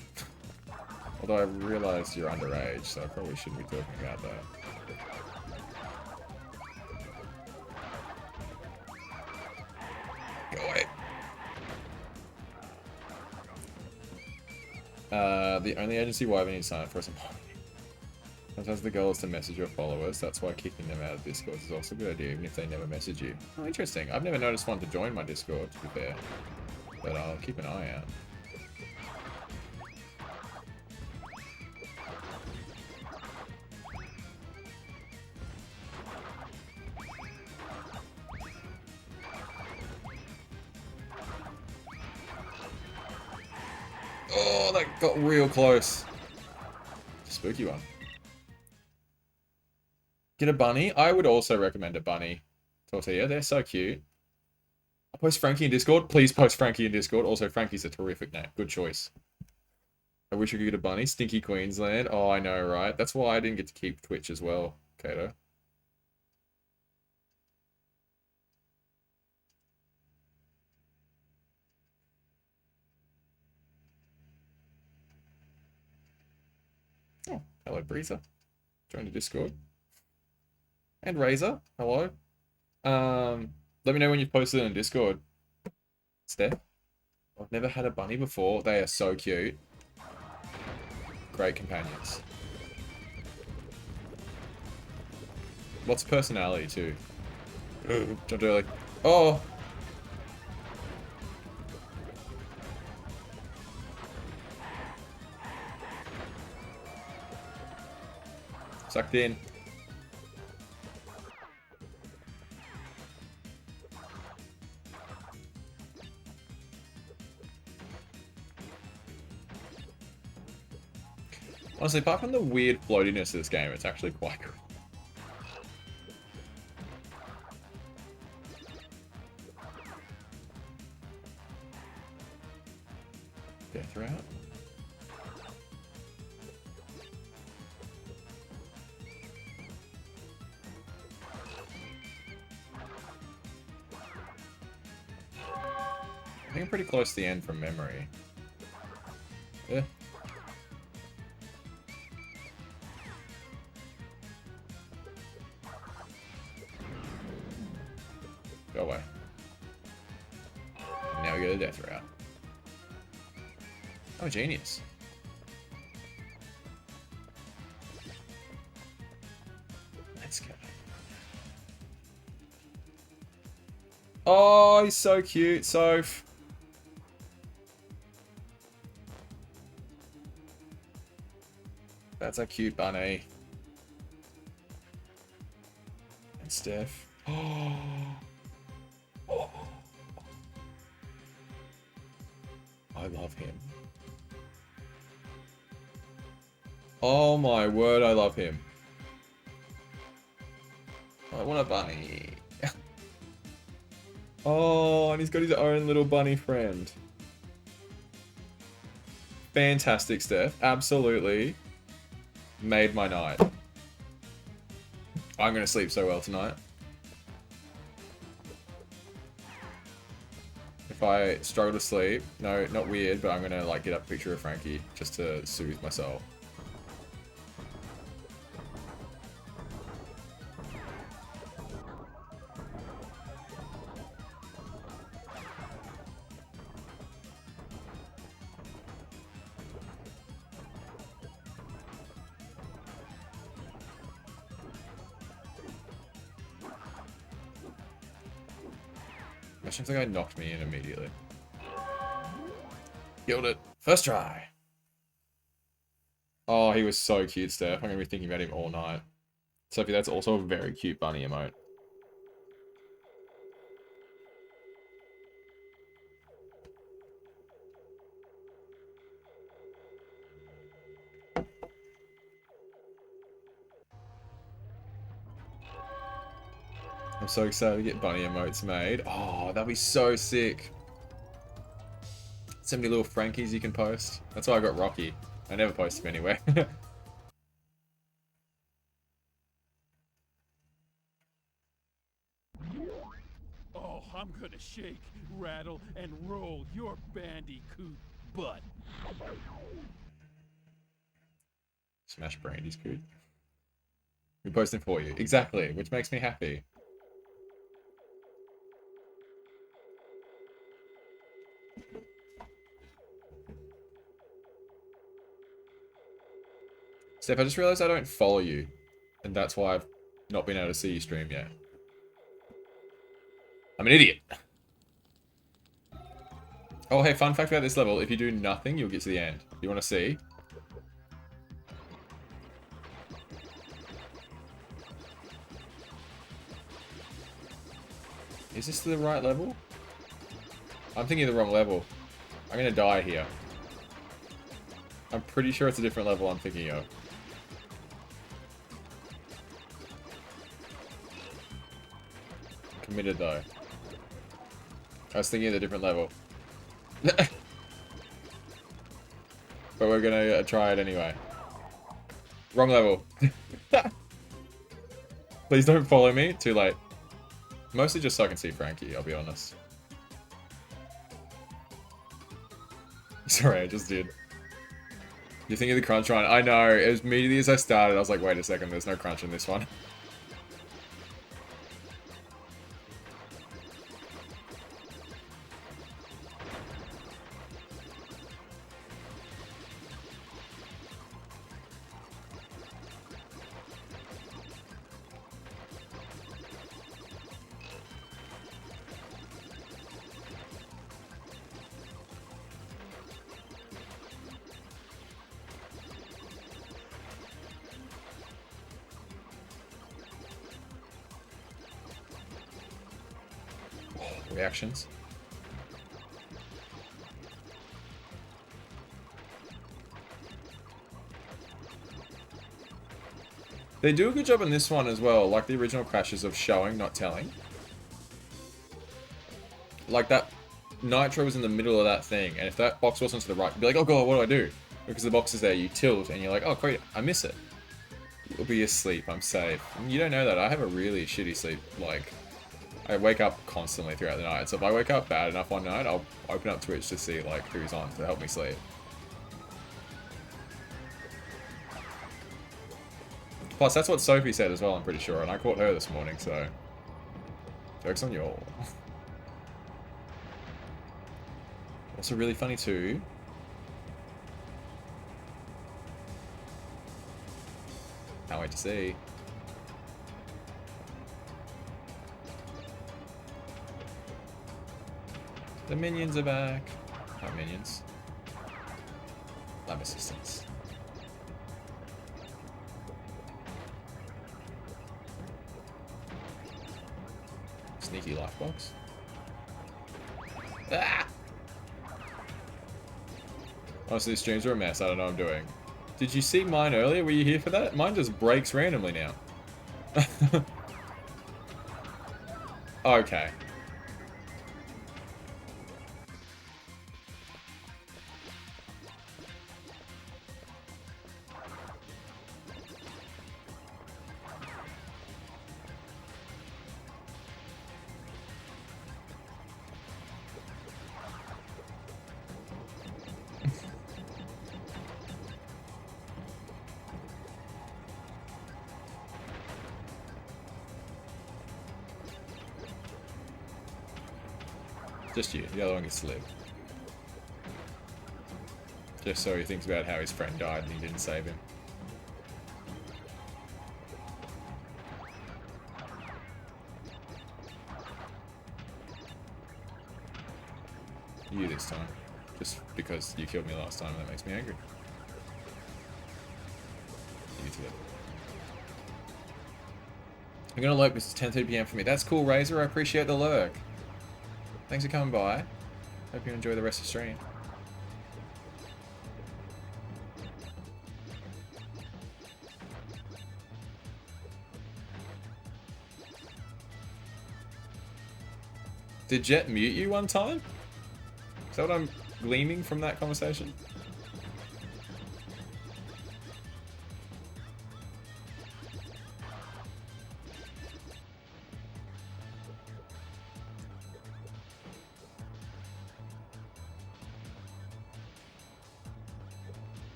Although I realised you're underage, so I probably shouldn't be talking about that. Go away. The only agency why we need to sign up for is a Sometimes the goal is to message your followers. That's why kicking them out of Discord is also a good idea, even if they never message you. Oh, interesting. I've never noticed one to join my Discord, to be fair. But I'll keep an eye out. Oh, that got real close. Spooky one. Get a bunny? I would also recommend a bunny. Tortilla, they're so cute. I'll post Frankie in Discord. Please post Frankie in Discord. Also, Frankie's a terrific name. Good choice. I wish we could get a bunny. Stinky Queensland. Oh, I know, right? That's why I didn't get to keep Twitch as well, Kato. Oh, hello, Breezer. Join the Discord. And Razor, hello. Let me know when you've posted in Discord. Steph. I've never had a bunny before. They are so cute. Great companions. Lots of personality too. Jumped early. Oh! Sucked in. Honestly, apart from the weird floatiness of this game, it's actually quite good. Death route. I think I'm pretty close to the end from memory. Yeah. Go away. Now we go to death route. Oh, genius. Let's go. Oh, he's so cute, Soph. That's a cute bunny. And Steph. Oh. I love him. Oh my word, I love him. I want a bunny. Oh, and he's got his own little bunny friend. Fantastic, Steph. Absolutely made my night. I'm going to sleep so well tonight. If I struggle to sleep, no, not weird, but I'm going to like get up a picture of Frankie just to soothe my soul. Imagine if the guy knocked me in immediately. Killed it. First try. Oh, he was so cute, Steph. I'm going to be thinking about him all night. Sophie, that's also a very cute bunny emote. I'm so excited to get bunny emotes made. Oh, that'd be so sick. So many little Frankies you can post. That's why I got Rocky. I never post him anywhere. Oh, I'm gonna shake, rattle, and roll your Bandicoot butt. Smash Brandy's good. We post him for you. Exactly, which makes me happy. Steph, I just realized I don't follow you. And that's why I've not been able to see you stream yet. I'm an idiot. Oh, hey, fun fact about this level. If you do nothing, you'll get to the end. You want to see? Is this the right level? I'm thinking of the wrong level. I'm going to die here. I'm pretty sure it's a different level I'm thinking of. Committed though. I was thinking of a different level. But we're gonna try it anyway. Wrong level. Please don't follow me. Too late. Mostly just so I can see Frankie, I'll be honest. Sorry, I just did. You think of the crunch run? I know, as immediately as I started, I was like, wait a second, there's no crunch in this one. Reactions. They do a good job in this one as well, like the original crashes of showing, not telling. Like that Nitro was in the middle of that thing, and if that box wasn't to the right, you'd be like, oh god, what do I do? Because the box is there, you tilt, and you're like, oh great, I miss it. You'll be asleep, I'm safe. And you don't know that, I have a really shitty sleep, like, I wake up constantly throughout the night, so if I wake up bad enough one night, I'll open up Twitch to see, like, who's on to help me sleep. Plus, that's what Sophie said as well, I'm pretty sure, and I caught her this morning, so... Joke's on you all. Also really funny too. Can't wait to see. The minions are back. Not minions. Lab assistants. Sneaky life box. Ah! Honestly, these streams are a mess. I don't know what I'm doing. Did you see mine earlier? Were you here for that? Mine just breaks randomly now. Okay. Just you. The other one gets to live. Just so he thinks about how his friend died and he didn't save him. You this time. Just because you killed me last time, that makes me angry. You too. I'm gonna lurk, this is 10:30 PM for me. That's cool, Razor. I appreciate the lurk. Thanks for coming by. Hope you enjoy the rest of the stream. Did Jet mute you one time? Is that what I'm gleaming from that conversation?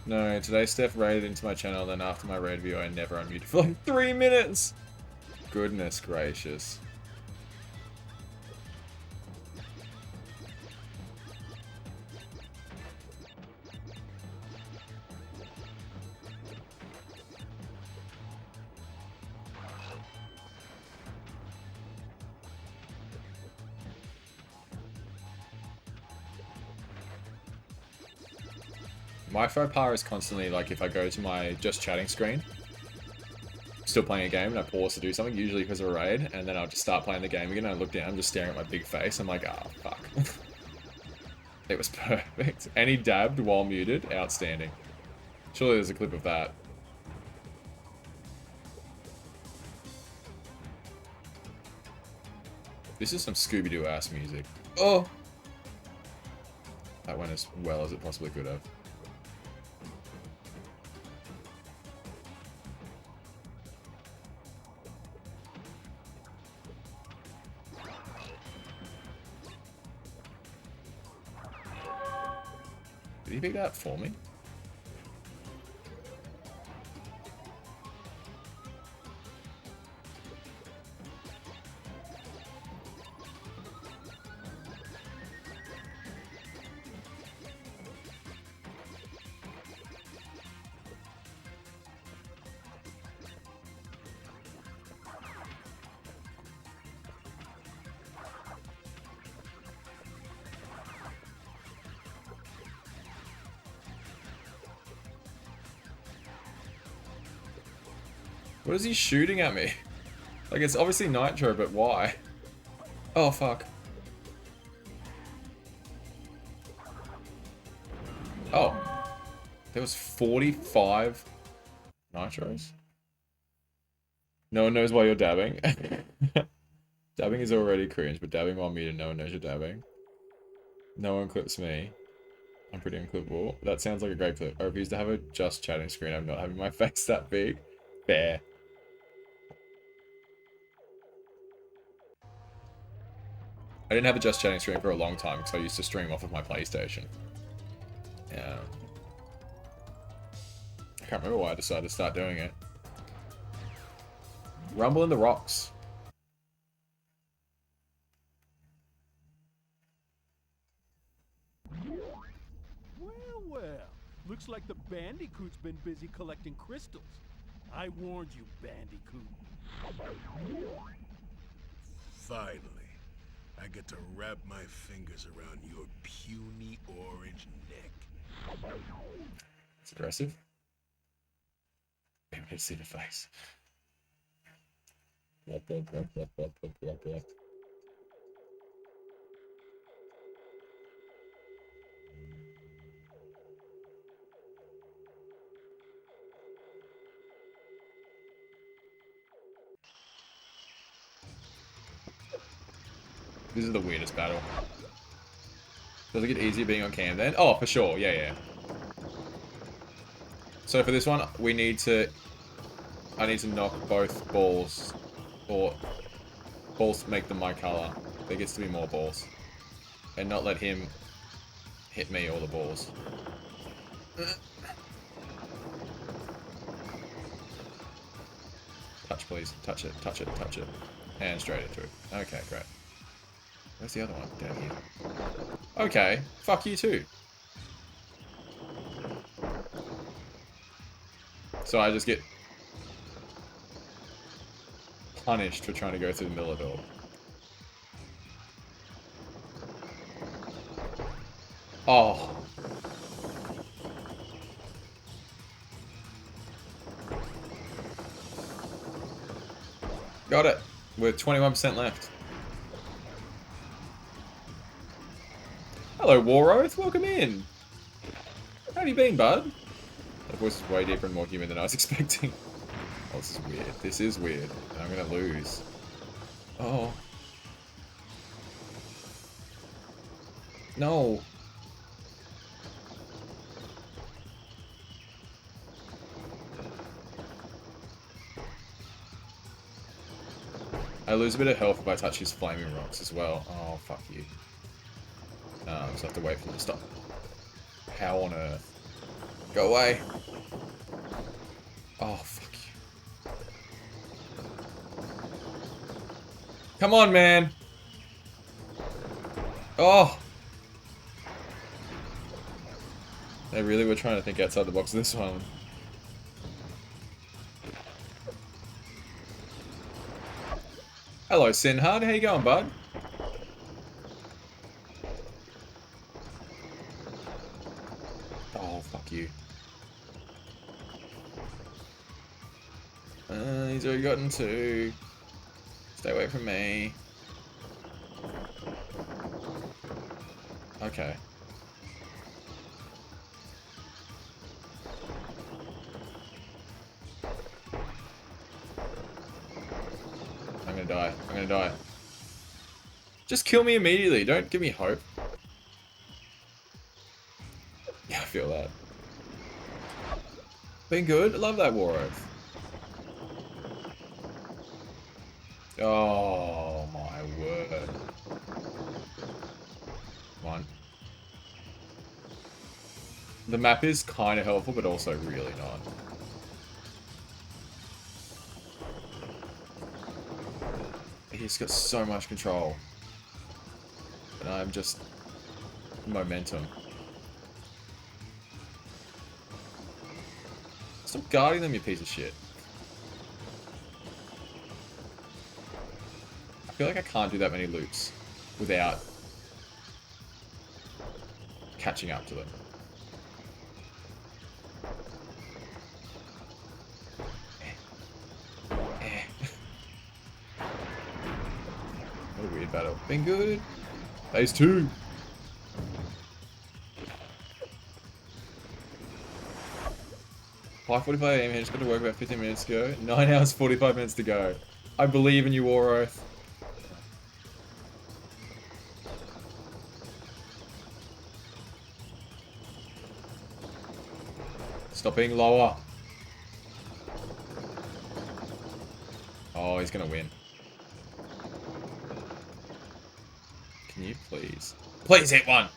No, today Steph raided into my channel, then after my raid view I never unmuted for like 3 minutes! Goodness gracious. My faux pas is constantly, like, if I go to my just chatting screen, still playing a game, and I pause to do something, usually because of a raid, and then I'll just start playing the game again, and I look down, I'm just staring at my big face, I'm like, ah, oh, fuck. It was perfect. And he dabbed while muted, outstanding. Surely there's a clip of that. This is some Scooby-Doo ass music. Oh! That went as well as it possibly could have. Did he pick that for me? What is he shooting at me? Like, it's obviously Nitro, but why? Oh, fuck. Oh. There was 45 Nitros? No one knows why you're dabbing. Dabbing is already cringe, but dabbing while muted, no one knows you're dabbing. No one clips me. I'm pretty unclippable. That sounds like a great clip. I refuse to have a just chatting screen. I'm not having my face that big. Fair. I didn't have a just chatting screen for a long time because I used to stream off of my PlayStation. Yeah. I can't remember why I decided to start doing it. Rumble in the Rocks. Well, looks like the Bandicoot's been busy collecting crystals. I warned you, Bandicoot. Finally, I get to wrap my fingers around your puny orange neck. It's aggressive. Maybe I see the face. This is the weirdest battle. Does it get easier being on cam then? Oh, for sure. Yeah, yeah. So for this one, we need to... I need to knock both balls. Or... balls make them my color. There gets to be more balls. And not let him hit me or the balls. Touch, please. Touch it, touch it, touch it. And straight into it. Okay, great. Where's the other one? Down here. Okay. Fuck you too. So I just get punished for trying to go through the middle door. Oh. Got it. With 21% left. Hello, War Oath. Welcome in. How have you been, bud? That voice is way deeper and more human than I was expecting. Oh, this is weird. This is weird. I'm gonna lose. Oh. No. I lose a bit of health if I touch his flaming rocks as well. Oh, fuck you. I just have to wait for them to stop. How on earth? Go away. Oh, fuck you. Come on, man. Oh. They really were trying to think outside the box this one. Hello, Sinhard. How you going, bud? Oh, fuck you. He's already gotten 2. Stay away from me. Okay. I'm gonna die. I'm gonna die. Just kill me immediately. Don't give me hope. Yeah, I feel that. Been good. I love that War Oath. Oh my word. Come on. The map is kind of helpful, but also really not. He's got so much control. And I'm just... momentum. Stop guarding them, you piece of shit. I feel like I can't do that many loops without catching up to them. What a weird battle. Been good. Phase 2. By 45 AM, I just got to work about 15 minutes ago. 9 hours, 45 minutes to go. I believe in you, War Oath. Stop being lower. Oh, he's gonna win. Can you please? Please hit one!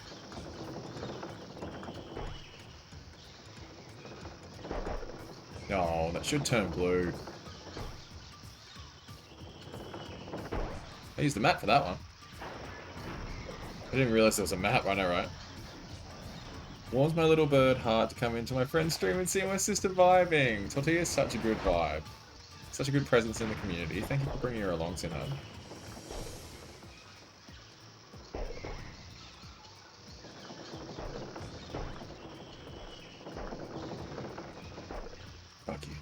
No, that should turn blue. I used the map for that one. I didn't realize there was a map. I know, right? Warms my little bird heart to come into my friend's stream and see my sister vibing. Tortilla is such a good vibe. Such a good presence in the community. Thank you for bringing her along, Sinhub. Fuck you.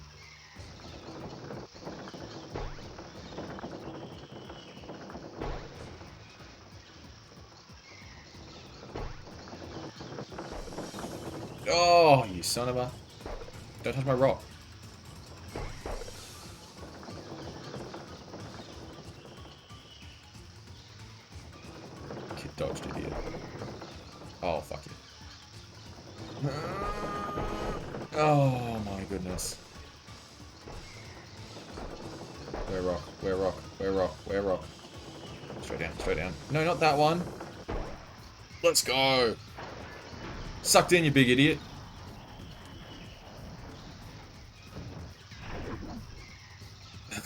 Oh, you son of a... Don't touch my rock. Kid dodged, idiot. Oh, fuck you. Oh, my goodness. Where rock? Where rock? Where rock? Where rock? Straight down, straight down. No, not that one. Let's go. Sucked in, you big idiot.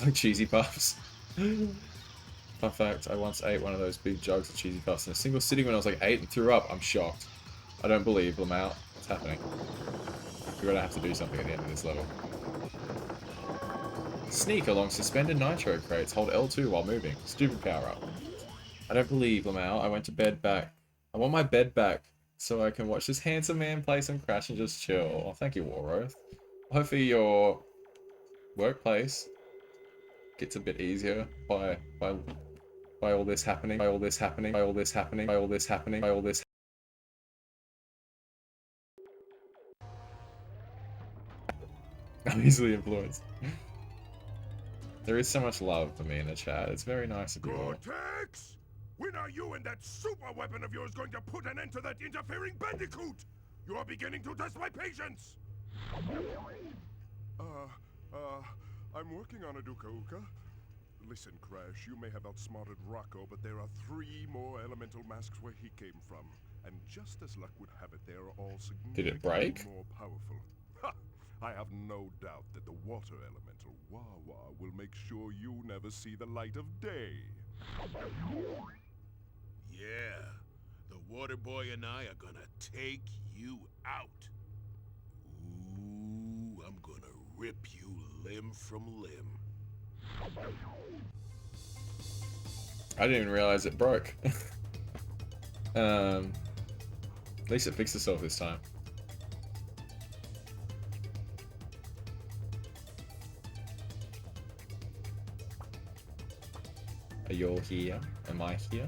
Like cheesy puffs. Fun fact, I once ate one of those big jugs of cheesy puffs in a single sitting when I was like 8 and threw up. I'm shocked. I don't believe Lamau. What's happening? We're gonna have to do something at the end of this level. Sneak along suspended nitro crates. Hold L2 while moving. Stupid power up. I don't believe Lamau. I went to bed back. I want my bed back so I can watch this handsome man play some Crash and just chill. Oh, thank you, War Oath. Hopefully your workplace gets a bit easier by all this happening, by all this happening, by all this happening, by all this happening, by all this. I'm easily influenced. There is so much love for me in the chat. It's very nice of you all. Cortex! When are you and that super weapon of yours going to put an end to that interfering Bandicoot? You are beginning to test my patience! I'm working on it, Uka Uka. Listen, Crash, you may have outsmarted Rocco, but there are 3 more elemental masks where he came from. And just as luck would have it, they are all significantly break? more powerful. Ha! I have no doubt that the water elemental, Wawa, will make sure you never see the light of day. Yeah, the water boy and I are gonna take you out. Ooh, I'm gonna rip you limb from limb. I didn't even realize it broke. At least it fixed itself this time. Are you all here? Am I here?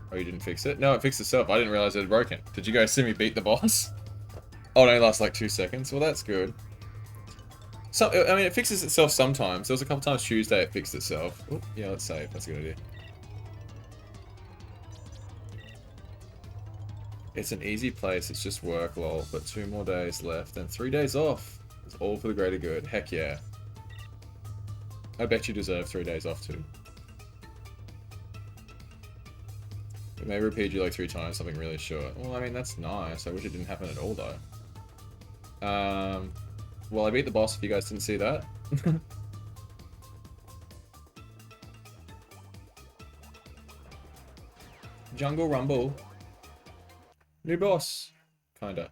Oh, you didn't fix it? No, it fixed itself. I didn't realize it had broken. Did you guys see me beat the boss? Oh, it only lasts like 2 seconds. Well, that's good. So, I mean, it fixes itself sometimes. There was a couple times Tuesday it fixed itself. Ooh, yeah, let's save. That's a good idea. It's an easy place. It's just work, lol. But 2 more days left and 3 days off. It's all for the greater good. Heck yeah. I bet you deserve 3 days off too. It may repeat you like 3 times, something really short. Well, I mean, that's nice. I wish it didn't happen at all, though. Well, I beat the boss if you guys didn't see that. Jungle Rumble. New boss. Kinda.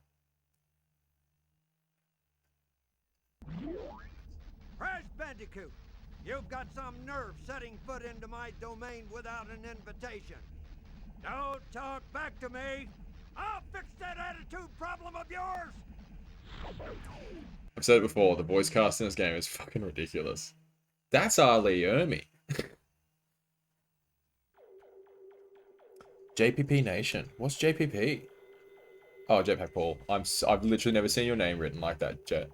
Crash Bandicoot, you've got some nerve setting foot into my domain without an invitation. Don't talk back to me. I'll fix that attitude problem of yours. I've said it before, the voice cast in this game is fucking ridiculous. That's Ali Ermi. JPP Nation. What's JPP? Oh, Jetpack Paul. I've literally never seen your name written like that, Jet.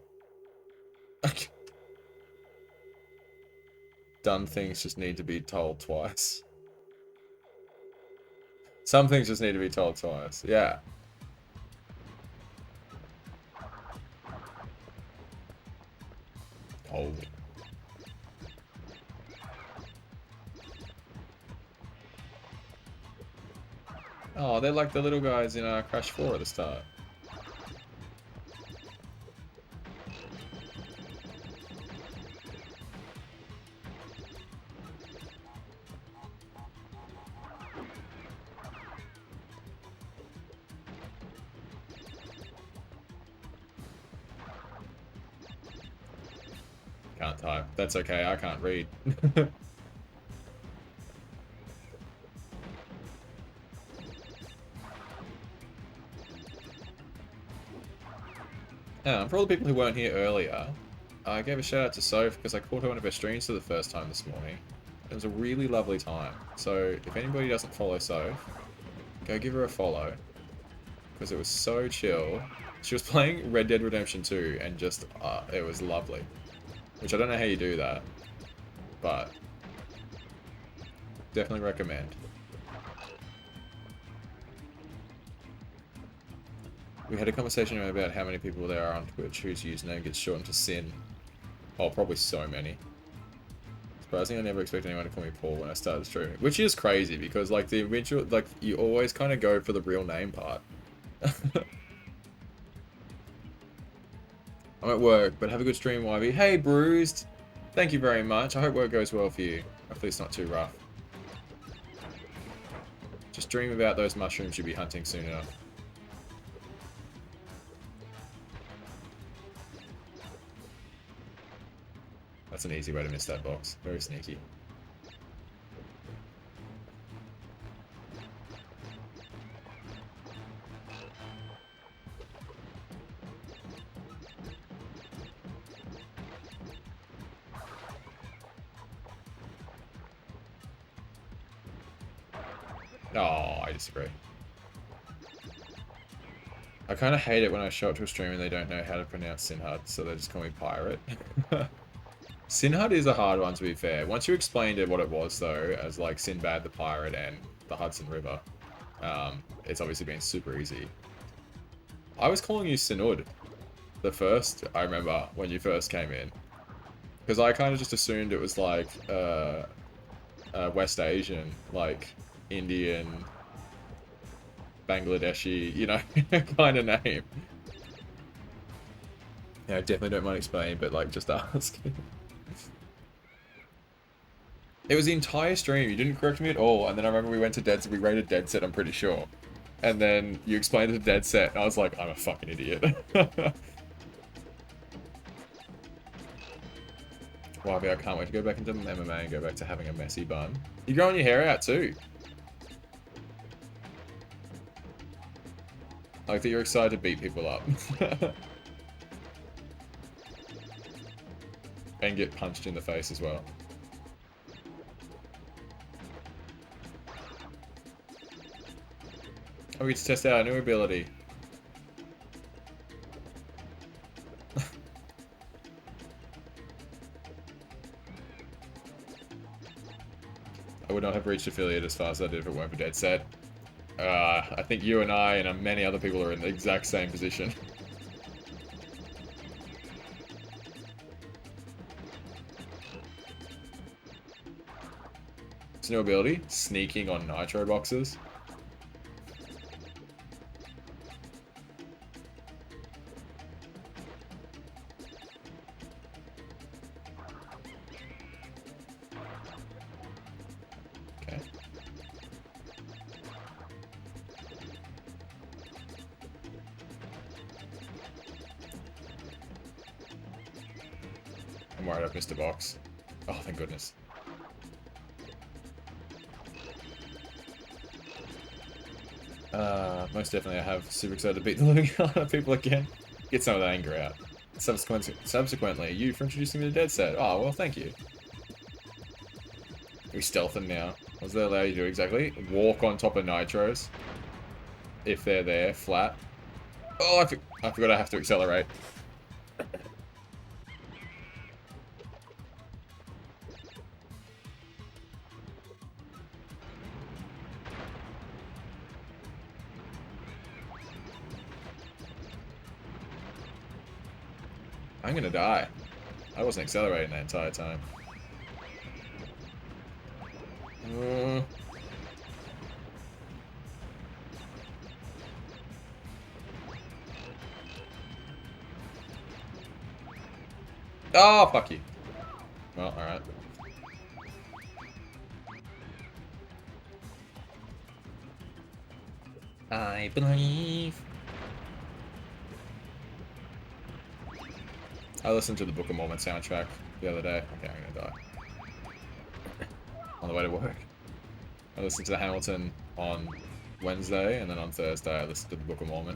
Done things just need to be told twice. Some things just need to be told twice. Yeah. Oh. Oh, they're like the little guys in Crash 4 at the start. Can't type. That's okay, I can't read. For all the people who weren't here earlier, I gave a shout out to Soph because I caught her one of her streams for the first time this morning. It was a really lovely time. So if anybody doesn't follow Soph, go give her a follow. Because it was so chill. She was playing Red Dead Redemption 2 and just, it was lovely. Which I don't know how you do that, but definitely recommend. We had a conversation about how many people there are on Twitch whose username gets shortened to Sin. Oh, probably so many. Surprisingly, I never expected anyone to call me Paul when I started streaming. Which is crazy, because, like, the eventual, like, you always kind of go for the real name part. I'm at work, but have a good stream, YB. Hey, Bruised! Thank you very much. I hope work goes well for you. Hopefully it's not too rough. Just dream about those mushrooms you'll be hunting soon enough. That's an easy way to miss that box. Very sneaky. Oh, I disagree. I kind of hate it when I show up to a stream and they don't know how to pronounce Sinhad, so they just call me Pirate. Sinhad is a hard one, to be fair. Once you explained it what it was, though, as like Sinbad the Pirate and the Hudson River, it's obviously been super easy. I was calling you Sinud, the first, I remember, when you first came in. Because I kind of just assumed it was like, West Asian, like, Indian, Bangladeshi, you know, kind of name. Yeah, I definitely don't mind explaining, but like, just ask. It was the entire stream, you didn't correct me at all, and then I remember we went to Dead Set, we rated Dead Set, I'm pretty sure. And then you explained the Dead Set, and I was like, I'm a fucking idiot. Wow, I can't wait to go back into MMA and go back to having a messy bun. You're growing your hair out too. I like that you're excited to beat people up. And get punched in the face as well. Oh, we get to test out a new ability. I would not have reached affiliate as fast as I did if it weren't for Dead Set. I think you and I and many other people are in the exact same position. It's a new ability, sneaking on nitro boxes. Okay. I'm worried I've missed a box. Oh, thank goodness. Most definitely I have super excited to beat the living hell out of people again. Get some of that anger out. Subsequently, you for introducing me to Dead Set. Oh, well, thank you. We stealth them now. What does that allow you to do exactly? Walk on top of nitros. If they're there, flat. Oh, I forgot I have to accelerate. I'm gonna die. I wasn't accelerating that entire time. Oh, fuck you. Well, alright. I believe. I listened to the Book of Mormon soundtrack the other day. Okay, I'm gonna die. On the way to work. I listened to Hamilton on Wednesday, and then on Thursday I listened to the Book of Mormon.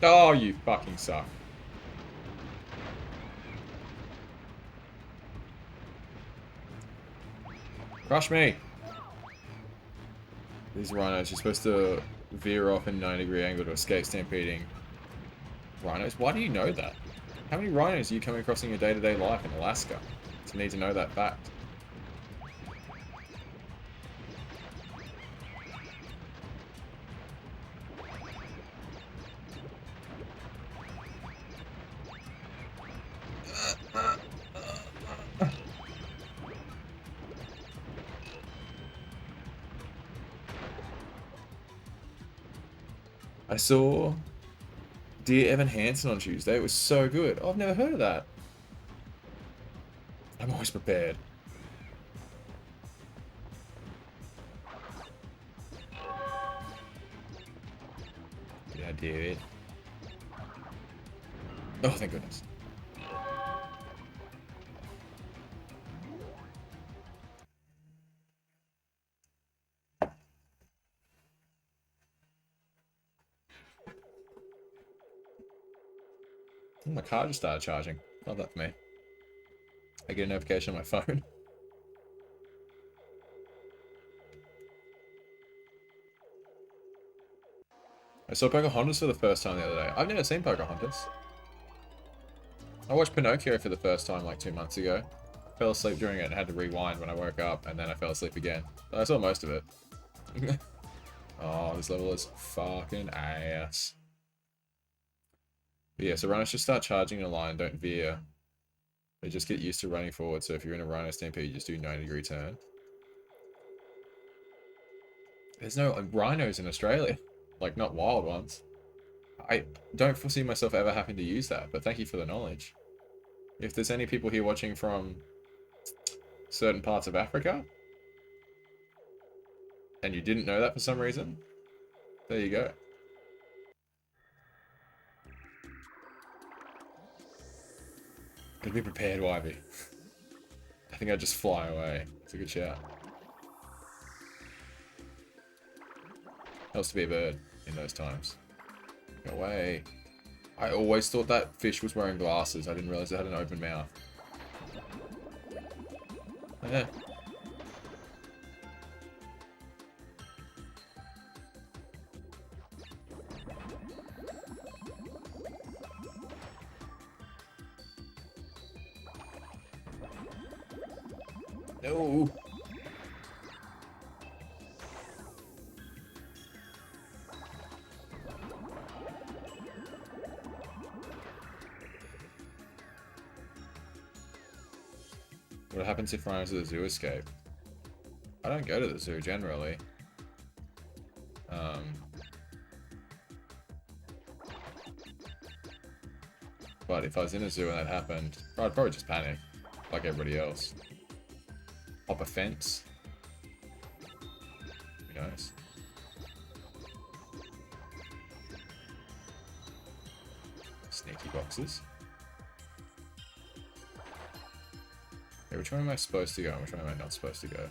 Oh, you fucking suck. Crush me! These rhinos, you're supposed to veer off in 90-degree angle to escape stampeding rhinos. Why do you know that? How many rhinos are you coming across in your day-to-day life in Alaska to need to know that fact? I saw Dear Evan Hansen on Tuesday. It was so good. Oh, I've never heard of that. I'm always prepared. Yeah, dude. Oh, thank goodness. Oh, my car just started charging. Love that for me. I get a notification on my phone. I saw Pocahontas for the first time the other day. I've never seen Pocahontas. I watched Pinocchio for the first time like 2 months ago. Fell asleep during it and had to rewind when I woke up, and then I fell asleep again. But I saw most of it. Oh, this level is fucking ass. But yeah, so runners just start charging in a line, don't veer. They just get used to running forward, so if you're in a rhino stampede, you just do 90-degree turn. There's no rhinos in Australia. Like, not wild ones. I don't foresee myself ever having to use that, but thank you for the knowledge. If there's any people here watching from certain parts of Africa, and you didn't know that for some reason, there you go. Gotta be prepared, Wivey. I think I'd just fly away. It's a good shout. Helps to be a bird in those times. Go away. I always thought that fish was wearing glasses. I didn't realize it had an open mouth. Yeah. No. What happens if rhinos at the zoo escape? I don't go to the zoo generally. But if I was in a zoo and that happened, I'd probably just panic, like everybody else. Hop a fence. Who knows? Sneaky boxes. Okay, which one am I supposed to go and which one am I not supposed to go?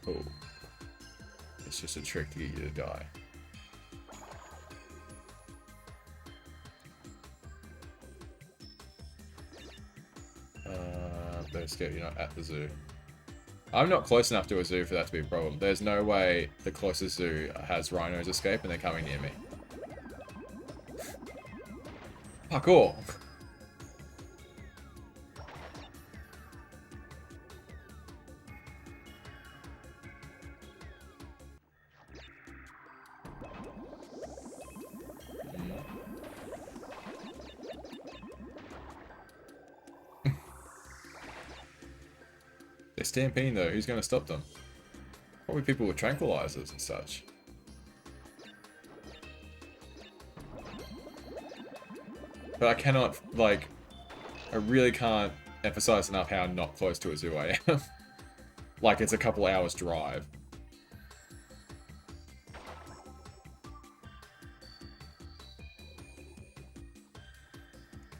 Cool. It's just a trick to get you to die. Better escape, you're not at the zoo. I'm not close enough to a zoo for that to be a problem. There's no way the closest zoo has rhinos escape and they're coming near me. Parkour! They're stampeding though, who's going to stop them? Probably people with tranquilizers and such. But I cannot, like, I really can't emphasize enough how not close to a zoo I am. Like, it's a couple hours drive.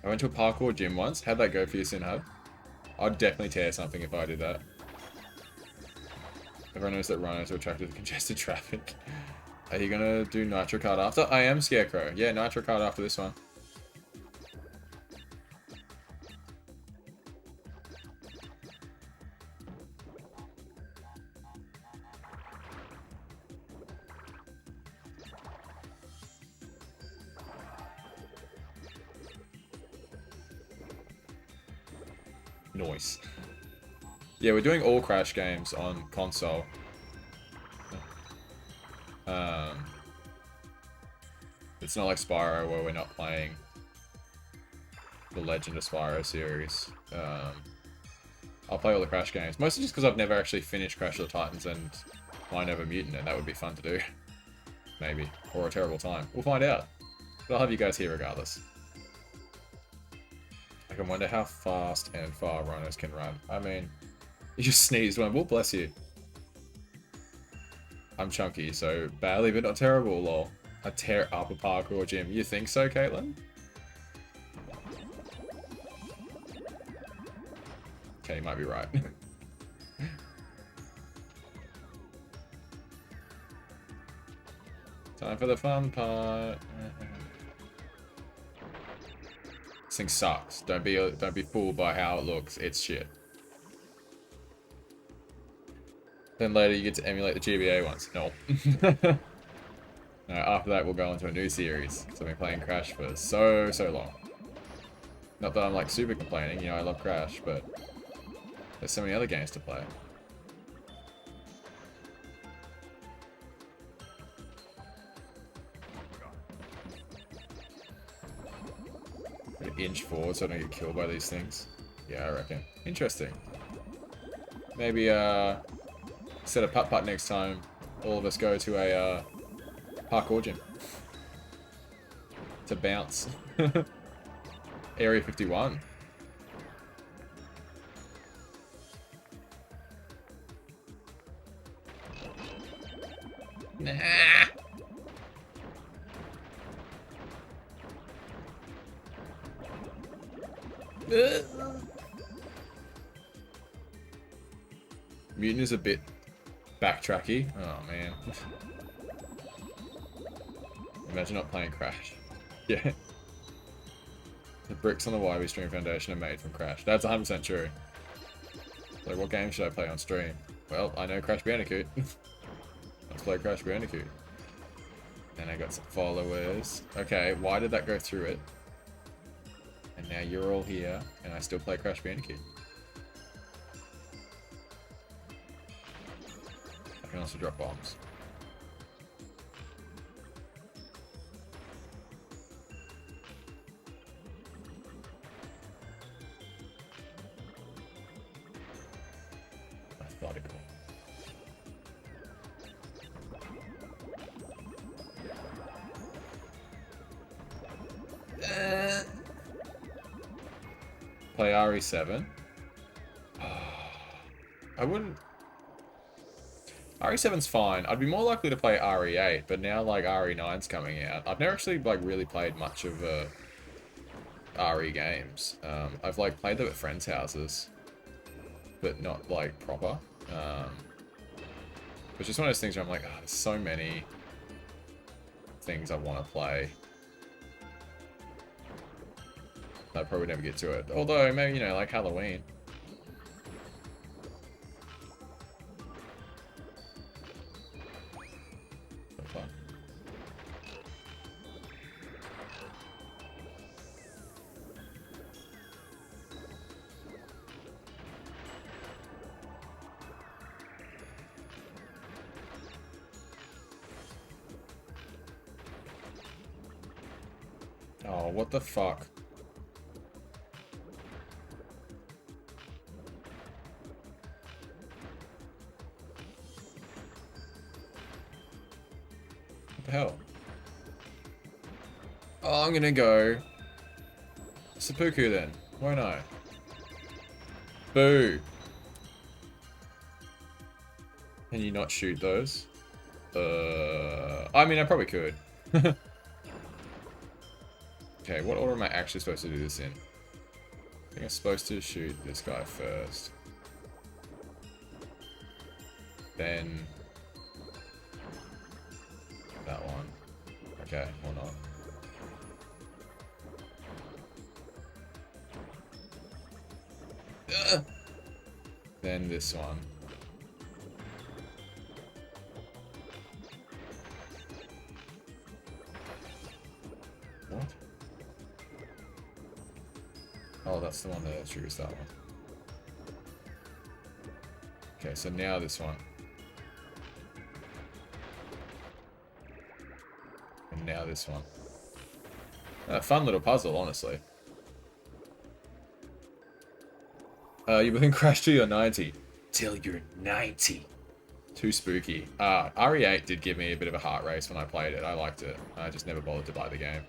I went to a parkour gym once. How'd that go for you, Sinhub? I'd definitely tear something if I did that. Everyone knows that rhinos are attracted to congested traffic. Are you gonna do Nitro Card after? I am Scarecrow. Yeah, Nitro Card after this one. Noise. Yeah, we're doing all Crash games on console. It's not like Spyro where we're not playing the Legend of Spyro series. I'll play all the Crash games, mostly just because I've never actually finished Crash of the Titans and Mind Over Mutant, and that would be fun to do. Maybe. Or a terrible time. We'll find out. But I'll have you guys here regardless. I can wonder how fast and far rhinos can run. I mean, you just sneezed one. Well, bless you. I'm chunky, so badly but not terrible, lol. I tear up a parkour gym. You think so, Caitlin? Okay, you might be right. Time for the fun part. This thing sucks. Don't be fooled by how it looks. It's shit. Then later you get to emulate the GBA ones. No. No, after that we'll go into a new series. Because I've been playing Crash for so long. Not that I'm like super complaining, you know, I love Crash, but there's so many other games to play. Inch forward so I don't get killed by these things. Yeah, I reckon. Interesting. Maybe instead of putt-putt next time, all of us go to a parkour gym. to bounce. Area 51. Nah. Mutant is a bit backtracky. Oh man. Imagine not playing Crash. Yeah. The bricks on the YB Stream Foundation are made from Crash. That's 100% true. Like, what game should I play on stream? Well, I know Crash Bandicoot. Let's play Crash Bandicoot. And I got some followers. Okay, why did that go through it? And now you're all here, and I still play Crash Bandicoot. I can also drop bombs. Methodical. Play RE7. I wouldn't... RE7's fine. I'd be more likely to play RE8, but now, like, RE9's coming out. I've never actually, like, really played much of RE games. I've, like, played them at friends' houses, but not, like, proper. It's just one of those things where I'm like, oh, there's so many things I want to play. I probably never get to it. Although, maybe, you know, like Halloween. So fun. Oh, what the fuck? Hell. Oh, I'm gonna go seppuku then. Why not? Boo. Can you not shoot those? I mean, I probably could. Okay, what order am I actually supposed to do this in? I think I'm supposed to shoot this guy first. Then... that one. Okay, or not. Ugh! Then this one. What? Oh, that's the one that triggers that one. Okay, so now this one. And now this one. A fun little puzzle, honestly. You within Crash till you're 90. Till you're 90. Too spooky. RE8 did give me a bit of a heart race when I played it. I liked it. I just never bothered to buy the game.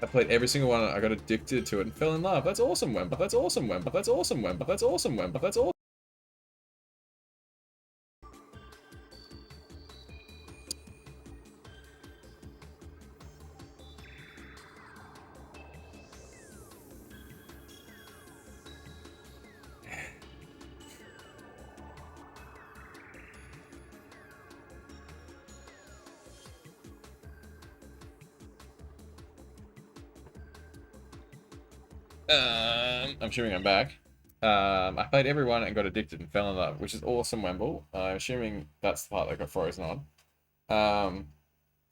I played every single one. I got addicted to it and fell in love. That's awesome, Wemba. That's awesome, Wemba. That's awesome, Wemba. That's awesome, Wemba. That's awesome. I'm assuming I'm back. I played everyone and got addicted and fell in love, which is awesome, Wemble. I'm assuming that's the part that got frozen on. I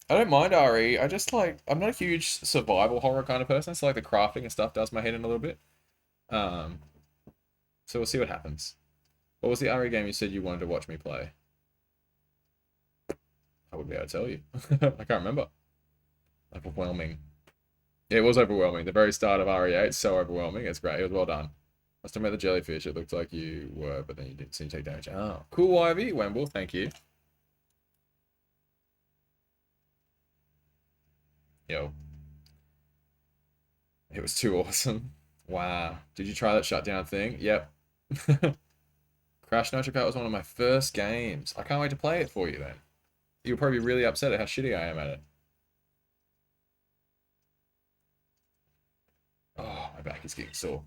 don't mind RE. I just like, I'm not a huge survival horror kind of person, so like the crafting and stuff does my head in a little bit. So we'll see what happens. What was the RE game you said you wanted to watch me play? I wouldn't be able to tell you. I can't remember. Overwhelming. Yeah, it was overwhelming. The very start of RE8, so overwhelming. It's great. It was well done. Last time about the jellyfish, it looked like you were, but then you didn't seem to take damage. Oh, cool, Ivy. Wemble, thank you. Yo. It was too awesome. Wow. Did you try that shutdown thing? Yep. Crash Nitro Kart was one of my first games. I can't wait to play it for you then. You'll probably be really upset at how shitty I am at it. Oh, my back is getting sore.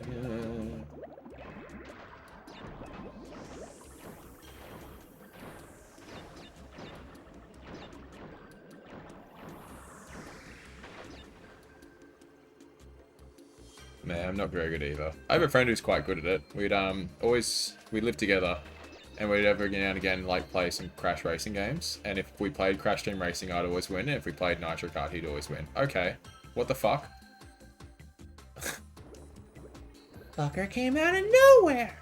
Yeah. Man, I'm not very good either. I have a friend who's quite good at it. We'd live together, and we'd every now and again like play some Crash racing games. And if we played Crash Team Racing, I'd always win. And if we played Nitro Kart, he'd always win. Okay, what the fuck? Fucker came out of nowhere.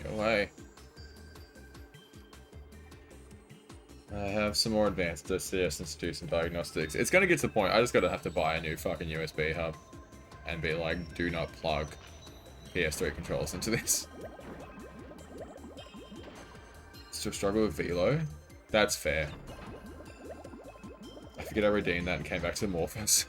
Away. I have some more advanced suggestions to do some diagnostics. It's gonna get to the point I just gotta have to buy a new fucking USB hub and be like, do not plug PS3 controllers into this. Still struggle with Velo? That's fair. I forget I redeemed that and came back to the Morphos.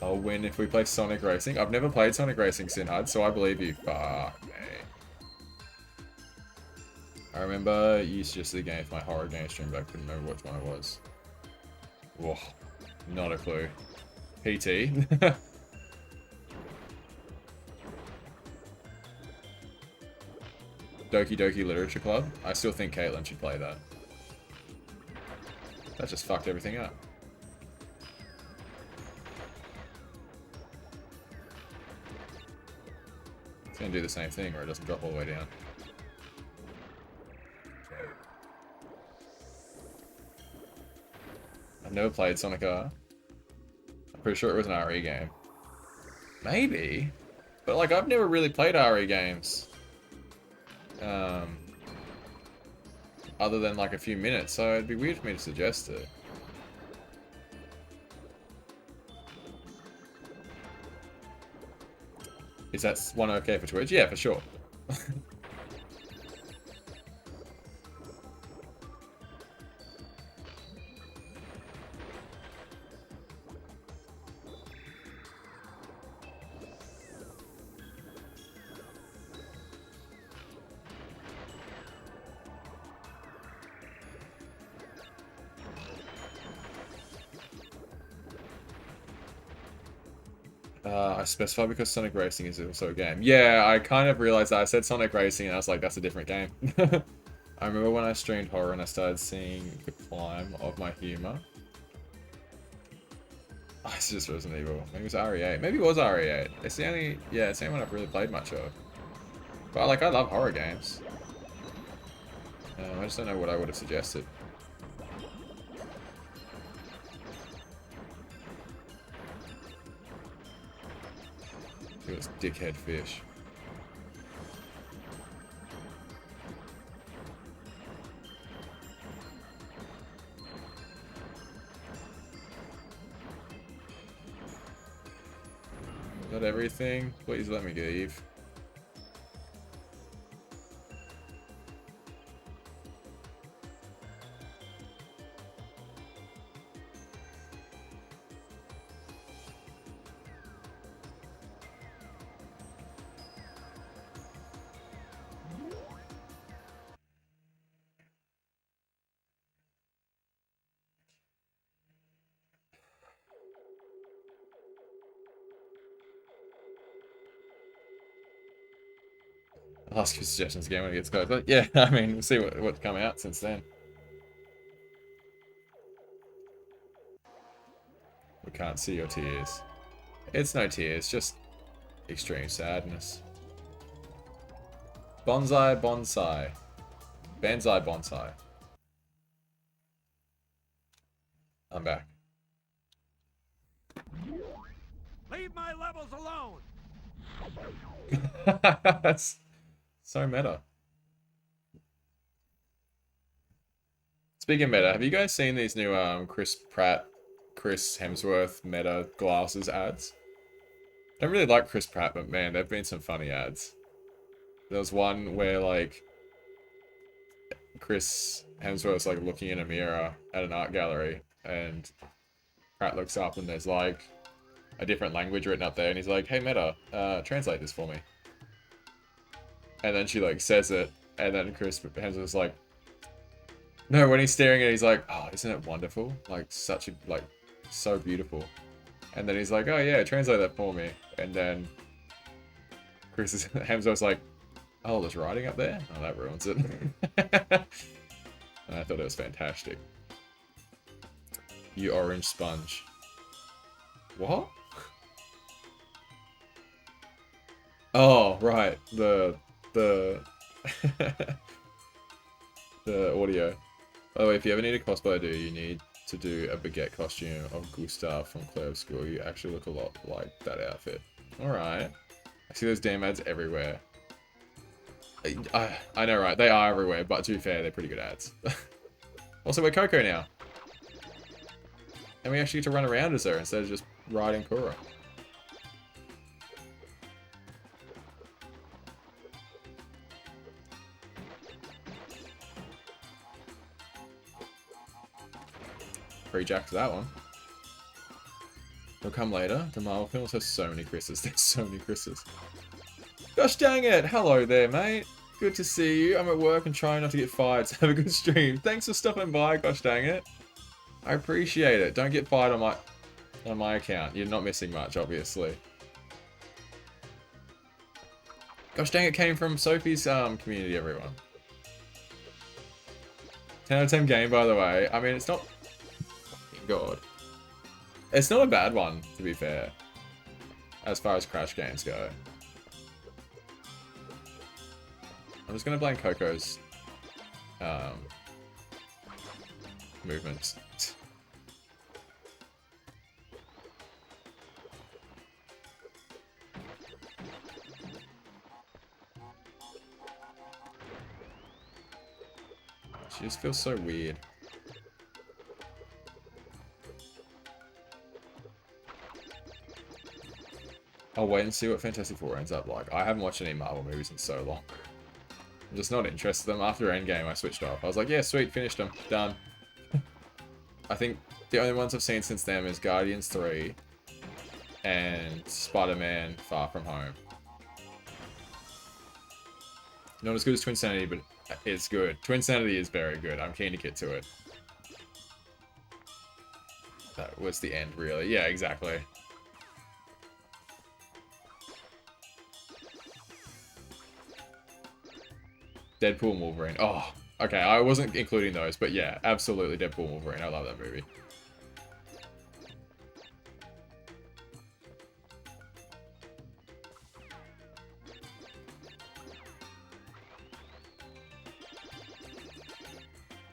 I'll win if we play Sonic Racing. I've never played Sonic Racing, Sinhud, so I believe you. Fuck me. I remember you suggested a game for my horror game stream, but I couldn't remember which one it was. Whoa. Not a clue. PT? Doki Doki Literature Club? I still think Caitlin should play that. That just fucked everything up. It's gonna do the same thing, or it doesn't drop all the way down. I've never played Sonic R. I'm pretty sure it was an RE game. Maybe. But, like, I've never really played RE games. Other than, like, a few minutes, so it'd be weird for me to suggest it. Is that one okay for Twitch? Yeah, for sure. I specify because Sonic Racing is also a game. Yeah, I kind of realized that. I said Sonic Racing and I was like, that's a different game. I remember when I streamed horror and I started seeing the climb of my humor. Oh, it's just Resident Evil. Maybe it was RE8. Maybe it was RE8. It's the only, yeah, it's the only one I've really played much of. But like, I love horror games. I just don't know what I would have suggested. It was dickhead fish. Is that everything? Please let me leave. I'll ask for suggestions again when it gets closer. Yeah, I mean, we'll see what's come out since then. We can't see your tears. It's no tears, just extreme sadness. Bonsai, bonsai. Banzai, bonsai. I'm back. Leave my levels alone! That's so meta. Speaking of meta, have you guys seen these new Chris Hemsworth meta glasses ads? I don't really like Chris Pratt, but man, there've been some funny ads. There was one where like Chris Hemsworth's like looking in a mirror at an art gallery, and Pratt looks up and there's like a different language written up there, and he's like, "Hey Meta, translate this for me." And then she like says it, and then Chris Hemsworth's like, no, when he's staring at it, he's like, "Oh, isn't it wonderful? Like such a like so beautiful." And then he's like, "Oh yeah, translate that for me." And then Chris Hemsworth's like, "Oh, there's writing up there? Oh, that ruins it." And I thought it was fantastic. You orange sponge. What? Oh, right. The the audio. By the way, if you ever need a cosplay to do, you need to do a baguette costume of Gustav from Claire's School. You actually look a lot like that outfit. Alright. I see those damn ads everywhere. I know, right? They are everywhere, but to be fair, they're pretty good ads. Also, we're Coco now. And we actually get to run around as her instead of just riding Kura. Free Jack for that one. They'll come later. The Marvel films have so many Chris's. There's so many Chris's. Gosh dang it! Hello there, mate. Good to see you. I'm at work and trying not to get fired, so have a good stream. Thanks for stopping by, gosh dang it. I appreciate it. Don't get fired on my account. You're not missing much, obviously. Gosh dang it, came from Sophie's community, everyone. 10 out of 10 game, by the way. I mean, it's not... God. It's not a bad one, to be fair. As far as Crash games go. I'm just gonna blame Coco's movements. She just feels so weird. I'll wait and see what Fantastic Four ends up like. I haven't watched any Marvel movies in so long. I'm just not interested in them. After Endgame, I switched off. I was like, yeah, sweet, finished them. Done. I think the only ones I've seen since then is Guardians 3 and Spider-Man Far From Home. Not as good as Twinsanity, but it's good. Twinsanity is very good. I'm keen to get to it. That was the end, really. Yeah, exactly. Deadpool and Wolverine. Oh, okay. I wasn't including those, but yeah, absolutely Deadpool and Wolverine. I love that movie.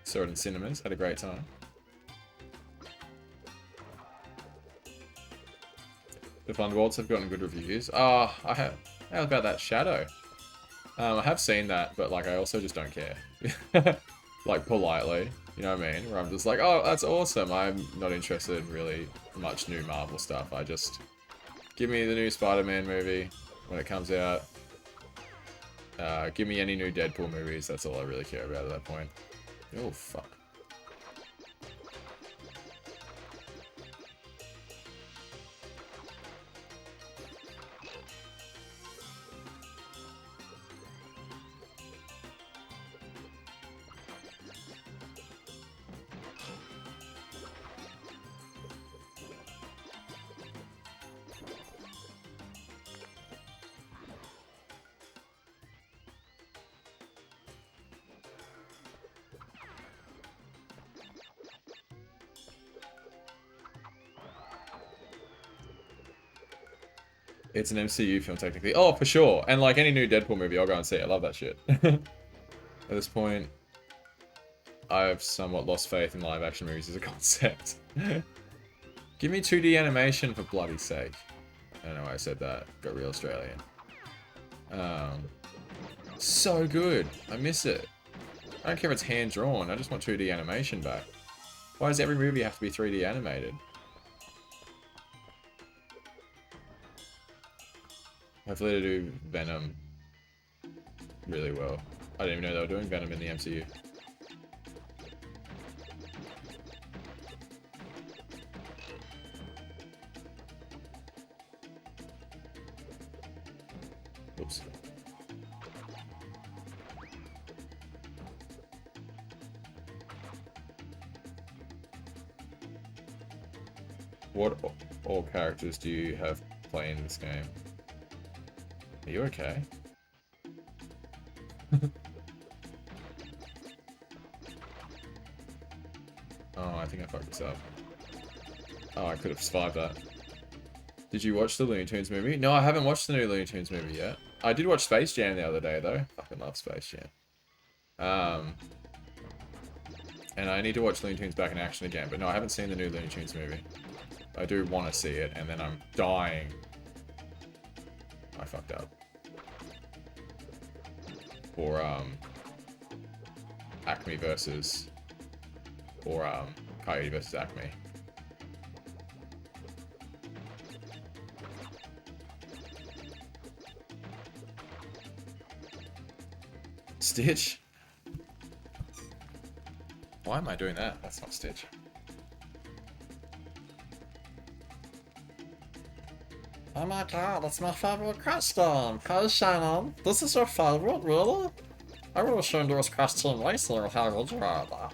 Saw it in cinemas. Had a great time. The Fun Worlds have gotten good reviews. Oh, how about that Shadow? I have seen that, but like I also just don't care. Like politely, you know what I mean? Where I'm just like, oh, that's awesome. I'm not interested in really much new Marvel stuff. I just give me the new Spider-Man movie when it comes out. Give me any new Deadpool movies. That's all I really care about at that point. Oh fuck. It's an MCU film technically. Oh, for sure. And like any new Deadpool movie, I'll go and see it. I love that shit. At this point, I've somewhat lost faith in live action movies as a concept. Give me 2D animation for bloody sake. I don't know why I said that. Got real Australian. So good. I miss it. I don't care if it's hand-drawn. I just want 2D animation back. Why does every movie have to be 3D animated? Hopefully they do Venom really well. I didn't even know they were doing Venom in the MCU. Oops. What all characters do you have playing this game? Are you okay? Oh, I think I fucked this up. Oh, I could have survived that. Did you watch the Looney Tunes movie? No, I haven't watched the new Looney Tunes movie yet. I did watch Space Jam the other day, though. Fucking love Space Jam. And I need to watch Looney Tunes Back in Action again, but no, I haven't seen the new Looney Tunes movie. I do want to see it, and then I'm dying. I fucked up. For, Acme versus... Or, Coyote versus Acme. Stitch? Why am I doing that? That's not Stitch. Oh my god, that's my favorite costume! Hi Shannon, this is your favorite, really? I really shouldn't do this costume later, how would you rather?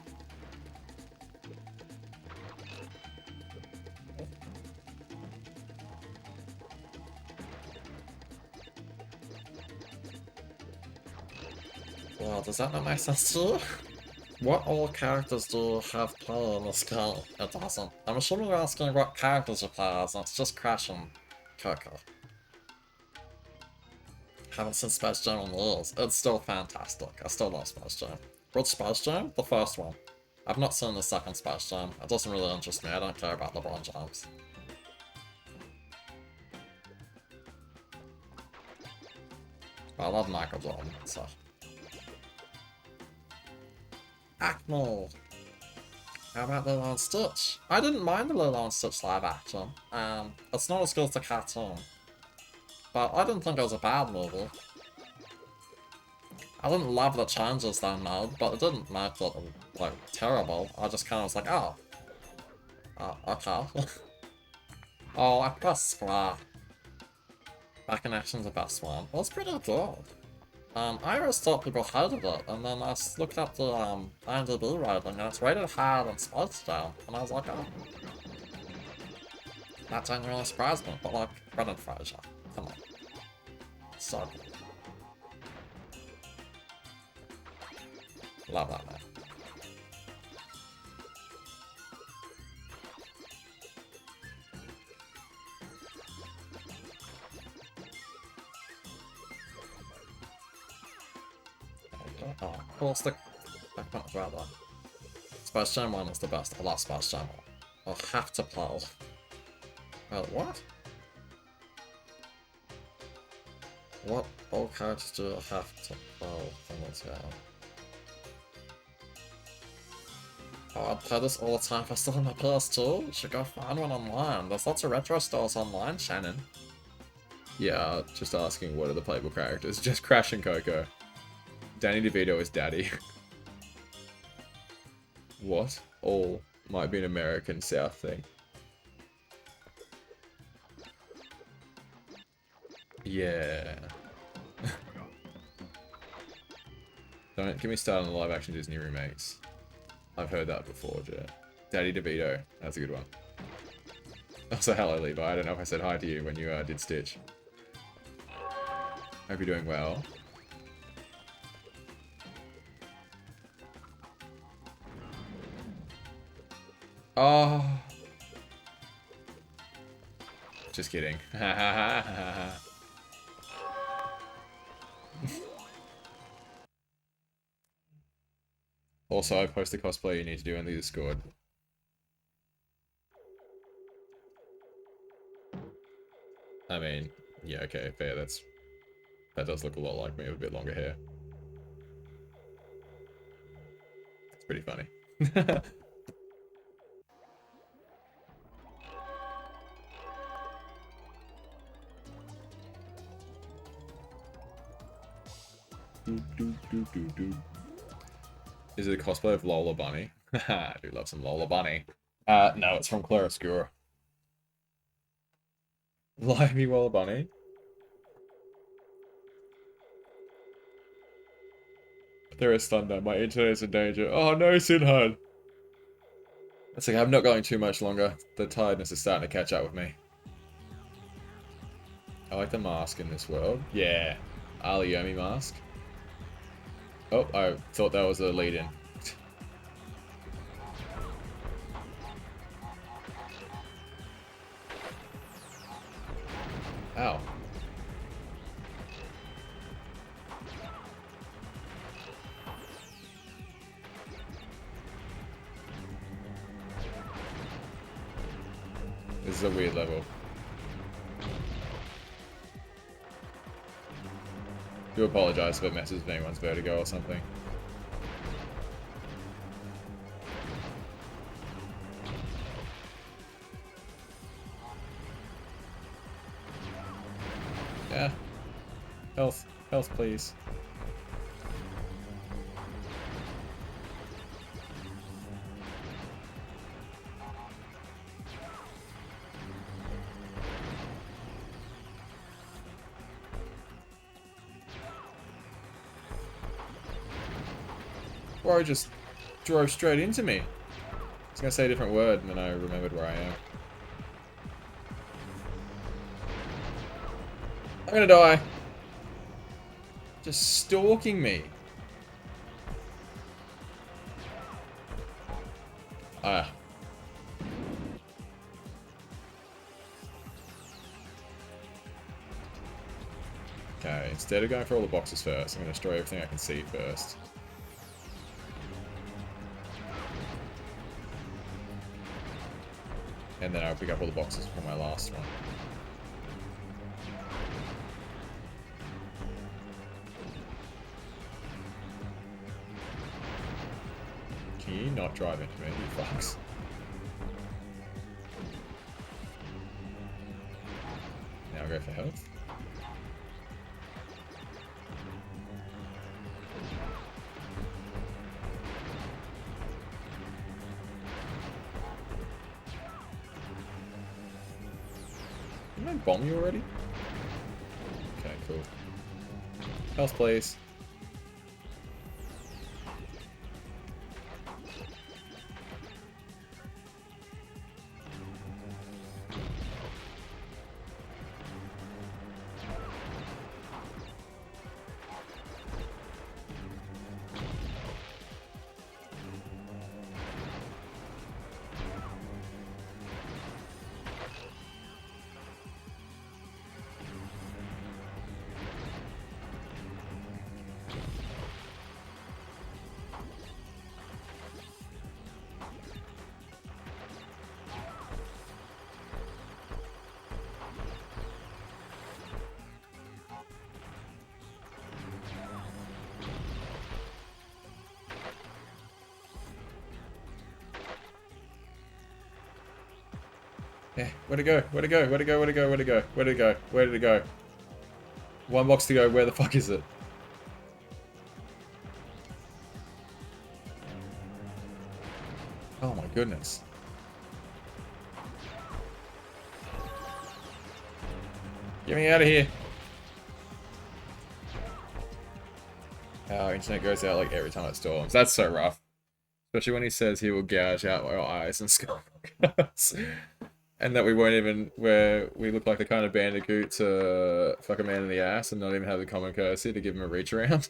Well, does that not make sense to you? What all characters do you have play in this game? It doesn't. I'm assuming you're asking what characters you play as, and it's just Crash and Coco. Haven't seen Space Jam in years. It's still fantastic. I still love Space Jam. Which Space Jam? The first one. I've not seen the second Space Jam. It doesn't really interest me. I don't care about LeBron James. But I love Michael Jordan, so... Acme! How about Lilo and Stitch? I didn't mind the Lilo and Stitch live action. It's not as good as the cartoon. But I didn't think it was a bad movie. I didn't love the changes they made, but it didn't make it, like, terrible. I just kind of was like, oh. Okay. Oh, I pressed square. Back in Action's the best one. It was pretty good. I always thought people hated it, and then I looked up the IMDb rating, and it's rated higher than Space Jam, and I was like, oh. That didn't really surprise me, but like, Brendan Fraser, come on. So good. Love that man. Oh, cool stick. Back punch rather. Space Jam 1 is the best. I love Space Jam 1. I'll have to play. What? What all characters do I have to play from this game? Oh, I'd play this all the time if I still have my PS2. You should go find one online. There's lots of retro stores online, Shannon. Yeah, just asking what are the playable characters. Just Crash and Coco. Danny DeVito is Daddy. What? All might be an American South thing. Yeah. Don't get me started on the live action Disney remakes. I've heard that before, Jet. Daddy DeVito. That's a good one. Also, hello Levi. I don't know if I said hi to you when you did Stitch. Hope you're doing well. Oh. Just kidding. Also, I post the cosplay you need to do in the Discord. I mean, yeah, okay, fair. That does look a lot like me with a bit longer hair. It's pretty funny. Is it a cosplay of Lola Bunny? I do love some Lola Bunny. No, it's from Claroscuro. Lively Lola Bunny? There is thunder. My internet is in danger. Oh no, Sinhad! It's like I'm not going too much longer. The tiredness is starting to catch up with me. I like the mask in this world. Yeah. Aliyomi mask. Oh, I thought that was a lead-in. Ow. This is a weird level. Do apologize if it messes with anyone's vertigo or something. Yeah. Health. Health, please. Or just drove straight into me. I was gonna say a different word and then I remembered where I am. I'm gonna die. Just stalking me. Ah. Okay, instead of going for all the boxes first, I'm gonna destroy everything I can see first. And then I'll pick up all the boxes for my last one. Can you not drive into me, you fucks? Now I'll go for health. Didn't I bomb you already? Okay, cool. Health, please. Yeah, where'd it go? Where'd it go? Where'd it go? Where'd it go? Where'd it go? Where'd it go? Where did it go? One box to go. Where the fuck is it? Oh my goodness. Get me out of here. Our internet goes out like every time it storms. That's so rough. Especially when he says he will gouge out our eyes and skull. And that we won't even, where we look like the kind of Bandicoot to fuck a man in the ass and not even have the common courtesy to give him a reach around.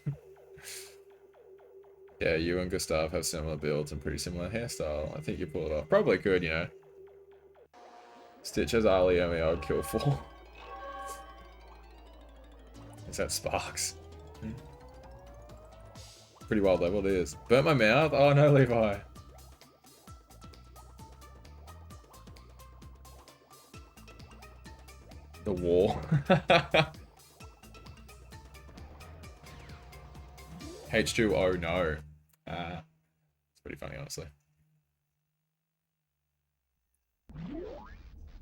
Yeah, you and Gustav have similar builds and pretty similar hairstyle. I think you pull it off. Probably could, you know. Stitch has Ali only I would kill for. Is that Sparks? Pretty well leveled it is. Burnt my mouth? Oh no, Levi. The war. H2O, no. It's pretty funny, honestly.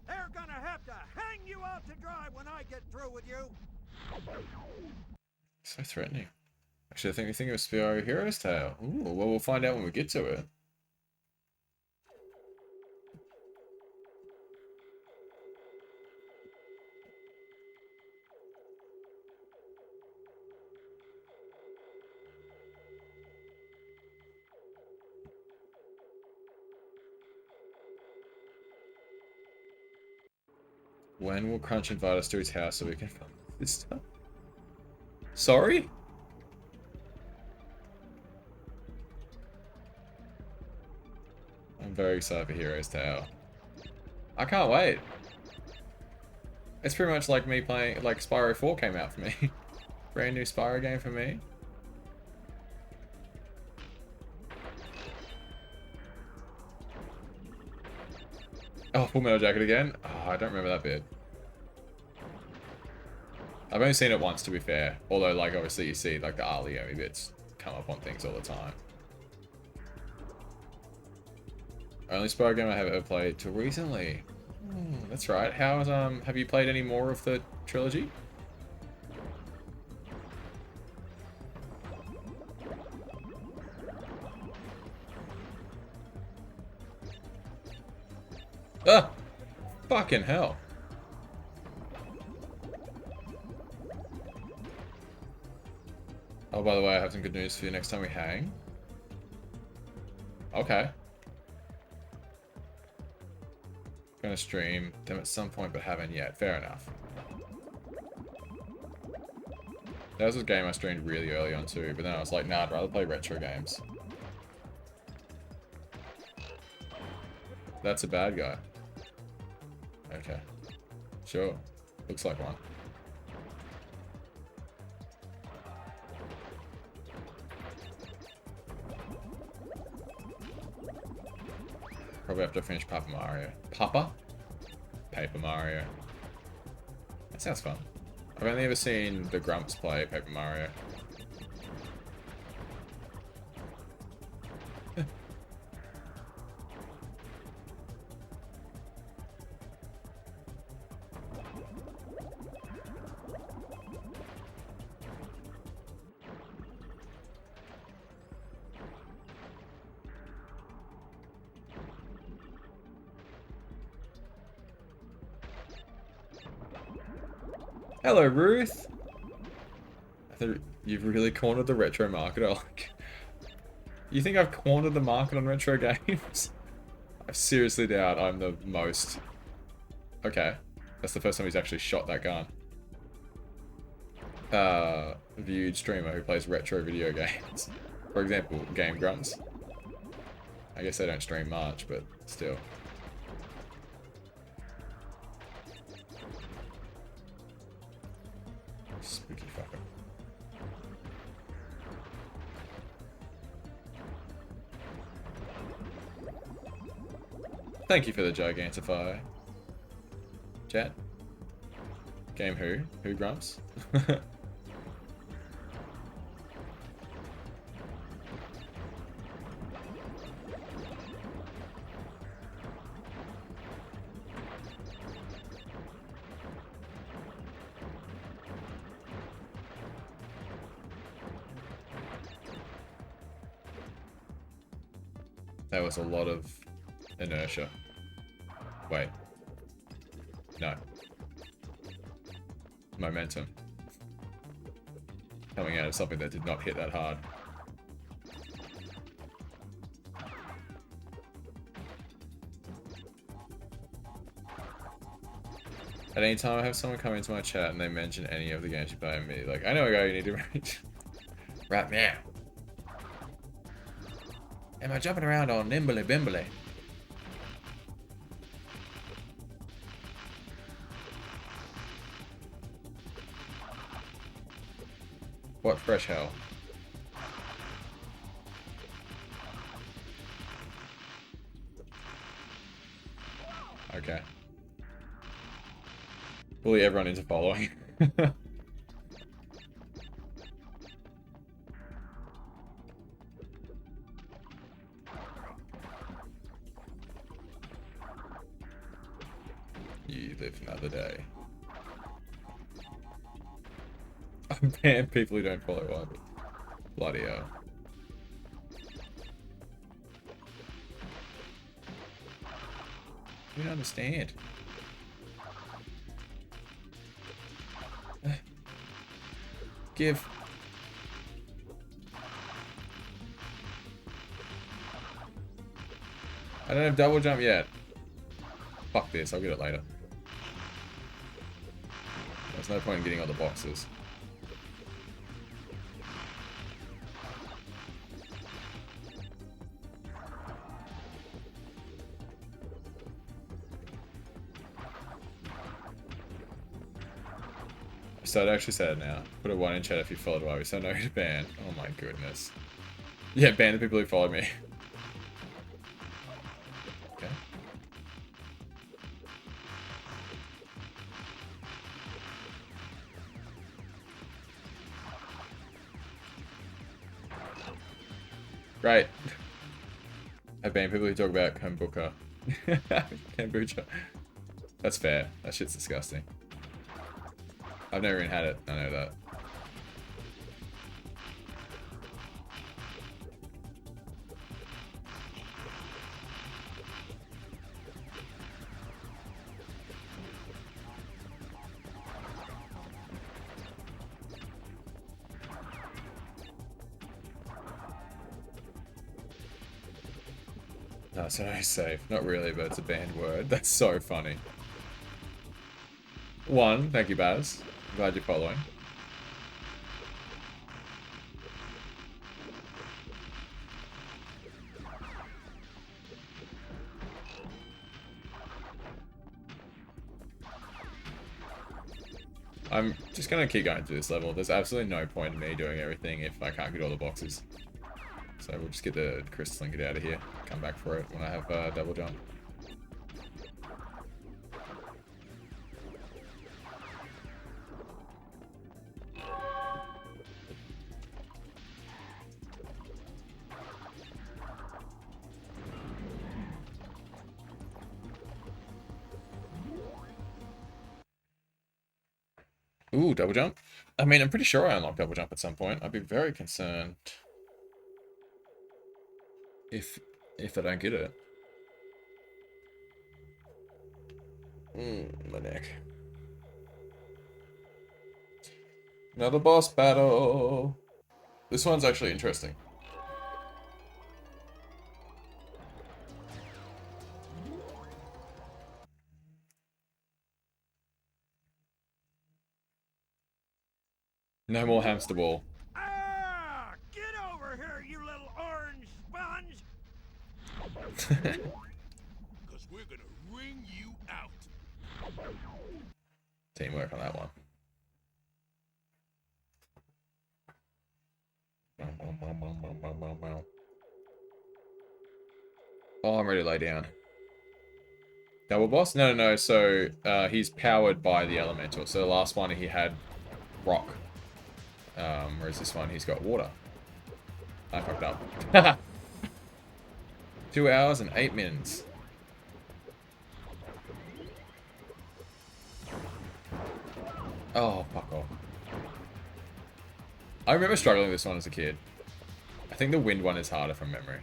They're gonna have to hang you out to dry when I get through with you. So threatening. Actually, I think we think of Spiro Hero's Tale. Ooh, well, we'll find out when we get to it. When will Crunch invite us to his house so we can film this stuff? Sorry? I'm very excited for Hero's Tale. I can't wait. It's pretty much like me playing, like Spyro 4 came out for me. Brand new Spyro game for me. Oh, Full Metal Jacket again? Oh, I don't remember that bit. I've only seen it once, to be fair. Although, like, obviously you see, like, the Arleomi bits come up on things all the time. Only Spyro game I have ever played till recently. That's right. How's, have you played any more of the trilogy? Ah! Fucking hell. Oh, by the way, I have some good news for you next time we hang. Okay. Gonna stream them at some point, but haven't yet. Fair enough. That was a game I streamed really early on too, but then I was like, nah, I'd rather play retro games. That's a bad guy. Okay. Sure. Looks like one. Probably have to finish Papa Mario. Papa? Paper Mario. That sounds fun. I've only ever seen the Grumps play Paper Mario. Hello, Ruth. I think you've really cornered the retro market. Oh, you think I've cornered the market on retro games? I seriously doubt I'm the most... Okay. That's the first time he's actually shot that gun. Viewed streamer who plays retro video games. For example, Game Grunts. I guess they don't stream much, but still. Spooky fucker. Thank you for the Gigantify. Chat. Game who? Who Grumps? That was a lot of inertia. Wait. No. Momentum. Coming out of something that did not hit that hard. At any time I have someone come into my chat and they mention any of the games you play, me like, I know a guy you need to reach. Right now. Am I jumping around on nimbly bimbly? What fresh hell? Okay. Bully everyone into following. You live another day. I'm banning people who don't follow up. Bloody hell. You don't understand. Give. I don't have double jump yet. Fuck this, I'll get it later. There's no point in getting all the boxes. So I'd actually said it now. Put a 1 in chat if you followed while we said no to ban. Oh my goodness. Yeah, ban the people who follow me. Okay. Great. I ban people who talk about kombucha. Kombucha. That's fair. That shit's disgusting. I've never even had it. I know that. No, so no safe. Not really, but it's a banned word. That's so funny. 1, thank you, Baz. Glad you're following. I'm just gonna keep going through this level. There's absolutely no point in me doing everything if I can't get all the boxes. So we'll just get the crystal and get out of here. Come back for it when I have double jump. Ooh, double jump. I mean, I'm pretty sure I unlocked double jump at some point. I'd be very concerned if I don't get it. My neck. Another boss battle. This one's actually interesting. No more hamster ball. Ah! Get over here, you little orange sponge! Because we're gonna wring you out. Teamwork on that one. Oh, I'm ready to lay down. Double boss? No. So, he's powered by the elemental. So the last one he had rock. Whereas this one, he's got water. I fucked up. 2 hours and 8 minutes. Oh, fuck off. I remember struggling with this one as a kid. I think the wind one is harder from memory.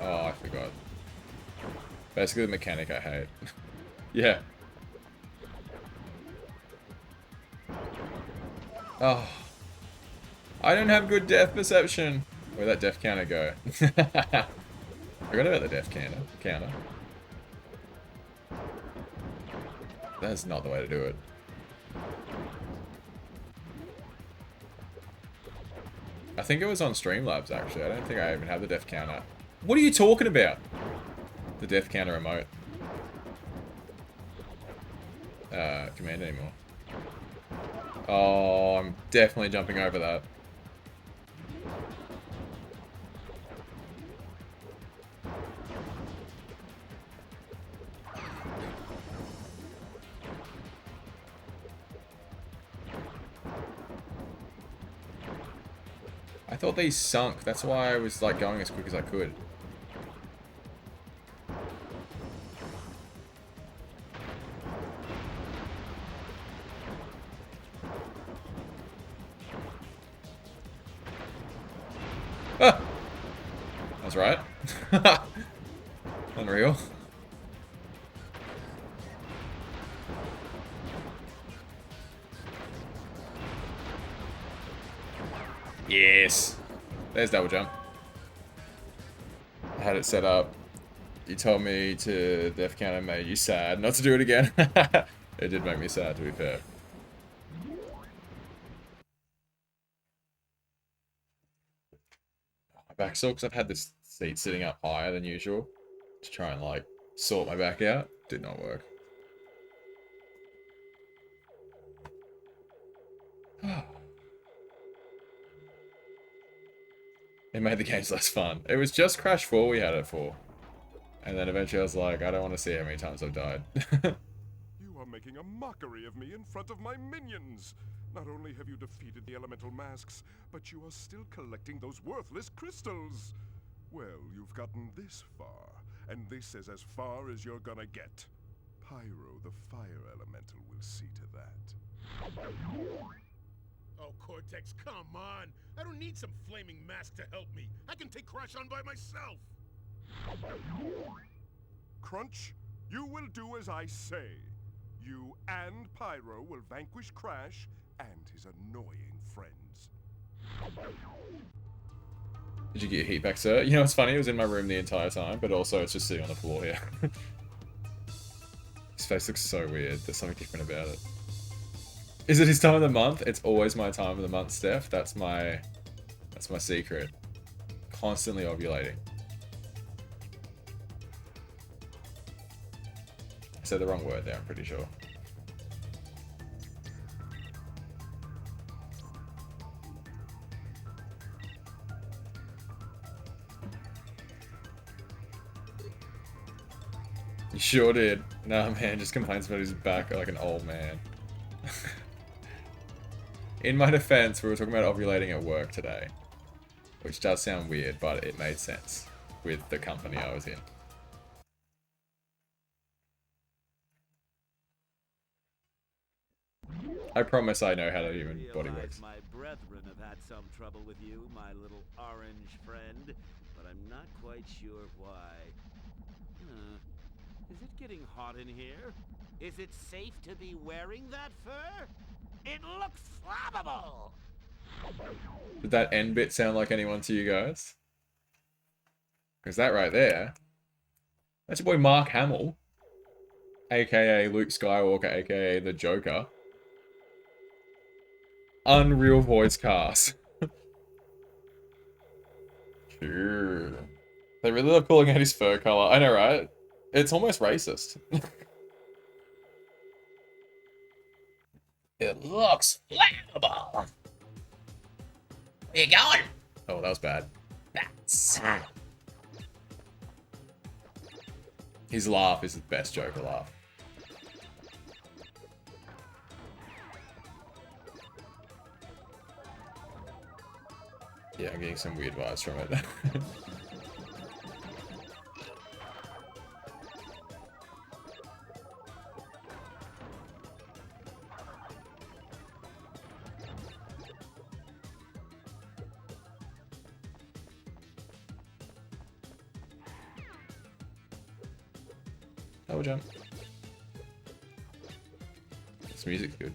Oh, I forgot. Basically the mechanic I hate. Yeah. Oh. I don't have good depth perception. Where'd that depth counter go? I forgot about the depth counter. That's not the way to do it. I think it was on Streamlabs, actually. I don't think I even have the depth counter. What are you talking about? The death counter remote. Command anymore. Oh, I'm definitely jumping over that. I thought these sunk. That's why I was like going as quick as I could. Ah! That's right. Unreal. Yes. There's double jump. I had it set up. You told me to death counter made you sad not to do it again. It did make me sad, to be fair. My back sore because I've had this seat sitting up higher than usual to try and like sort my back out. Did not work. It made the games less fun. It was just Crash 4 we had it for. And then eventually I was like, I don't want to see how many times I've died. You are making a mockery of me in front of my minions. Not only have you defeated the elemental masks, but you are still collecting those worthless crystals. Well, you've gotten this far, and this is as far as you're gonna get. Pyro, the fire elemental, will see to that. Oh, Cortex, come on! I don't need some flaming mask to help me. I can take Crash on by myself. Crunch, you will do as I say. You and Pyro will vanquish Crash and his annoying friends. Did you get your heat back, sir? You know what's funny? It was in my room the entire time, but also it's just sitting on the floor here. His face looks so weird. There's something different about it. Is it his time of the month? It's always my time of the month, Steph. That's my secret. Constantly ovulating. I said the wrong word there, I'm pretty sure. You sure did. Nah, man, just complains about his back like an old man. In my defense, we were talking about ovulating at work today. Which does sound weird, but it made sense with the company I was in. I promise I know how the human body works. My brethren have had some trouble with you, my little orange friend, but I'm not quite sure why. Is it getting hot in here? Is it safe to be wearing that fur? It looks flammable! Did that end bit sound like anyone to you guys? Because that right there, that's your boy Mark Hamill, aka Luke Skywalker, aka the Joker. Unreal voice cast. Sure. They really love calling out his fur color. I know, right? It's almost racist. It looks flammable. Where you going? Oh, that was bad. That's... His laugh is the best Joker laugh. Yeah, I'm getting some weird vibes from it. Double jump. This music's good.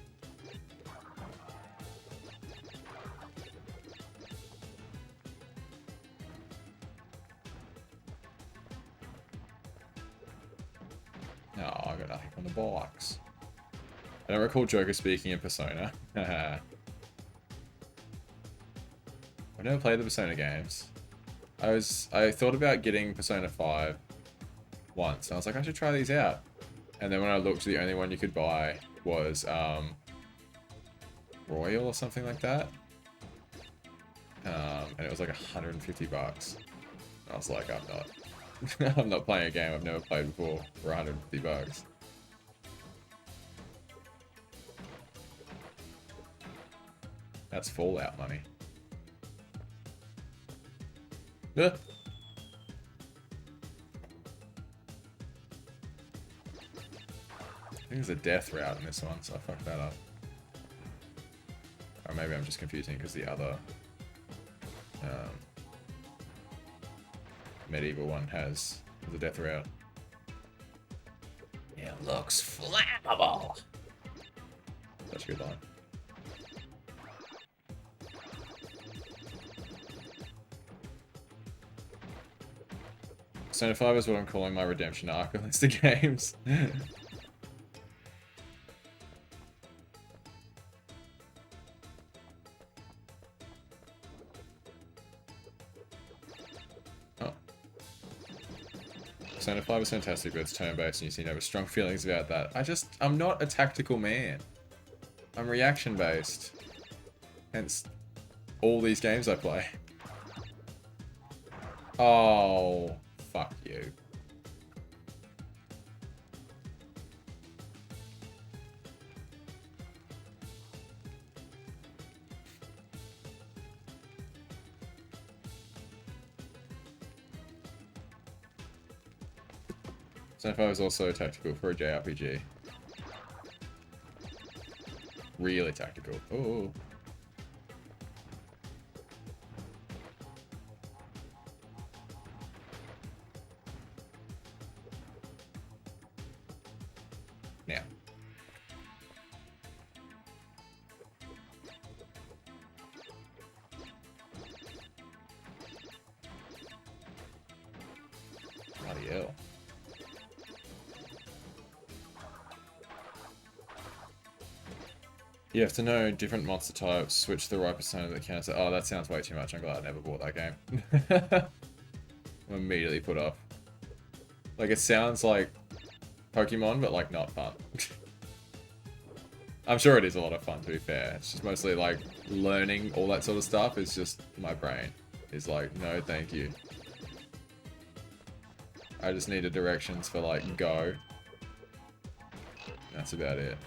No, I got nothing from the box. I don't recall Joker speaking in Persona. I've never played the Persona games. I thought about getting Persona 5 once. I was like, I should try these out. And then when I looked, the only one you could buy was Royal or something like that. And it was like 150 bucks. I was like, I'm not. I'm not playing a game I've never played before for 150 bucks. That's Fallout money. Ugh. I think there's a death route in this one, so I fucked that up. Or maybe I'm just confusing because the other medieval one has the death route. It looks flammable. Such a good line. Persona 5 is what I'm calling my redemption arc on list of games. Oh. Persona 5 is fantastic, but it's turn-based and you seem to have strong feelings about that. I'm not a tactical man. I'm reaction-based. Hence, all these games I play. Oh, fuck you. Persona 5 is also tactical for a JRPG. Really tactical. Oh. Now. Bloody hell. You have to know different monster types, switch the right persona that counts. Oh, that sounds way too much. I'm glad I never bought that game. I'm immediately put off. Like, it sounds like Pokemon, but like not fun. I'm sure it is a lot of fun, to be fair. It's just mostly like learning all that sort of stuff is just my brain is like, no, thank you. I just needed directions for like go. That's about it.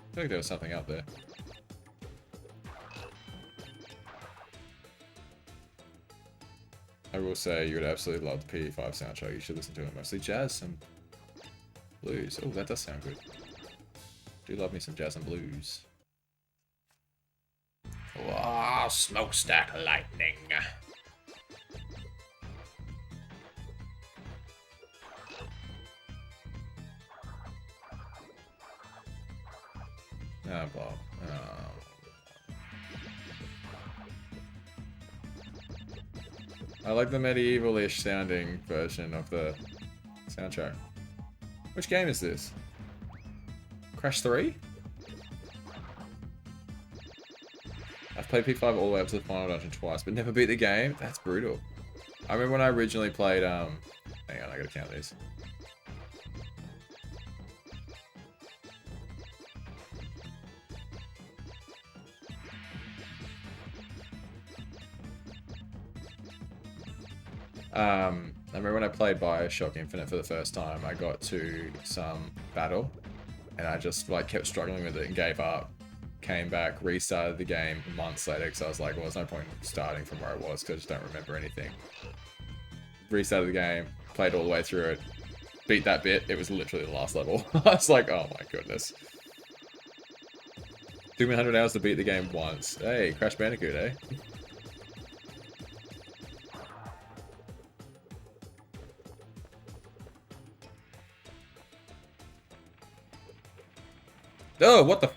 I think there was something up there. I will say you would absolutely love the PE5 soundtrack. You should listen to it. Mostly jazz and blues. Oh, that does sound good. Do love me some jazz and blues. Wow, smokestack lightning. Oh, Bob. Oh. I like the medieval-ish sounding version of the soundtrack. Which game is this? Crash 3? I've played P5 all the way up to the final dungeon twice, but never beat the game. That's brutal. I remember when I originally played, hang on, I gotta count these. I remember when I played Bioshock Infinite for the first time, I got to some battle, and I just like kept struggling with it and gave up. Came back, restarted the game months later because I was like, well, there's no point starting from where I was because I just don't remember anything. Restarted the game, played all the way through it, beat that bit, it was literally the last level. I was like, oh my goodness. Took me 100 hours to beat the game once. Hey, Crash Bandicoot, eh? Oh, what the?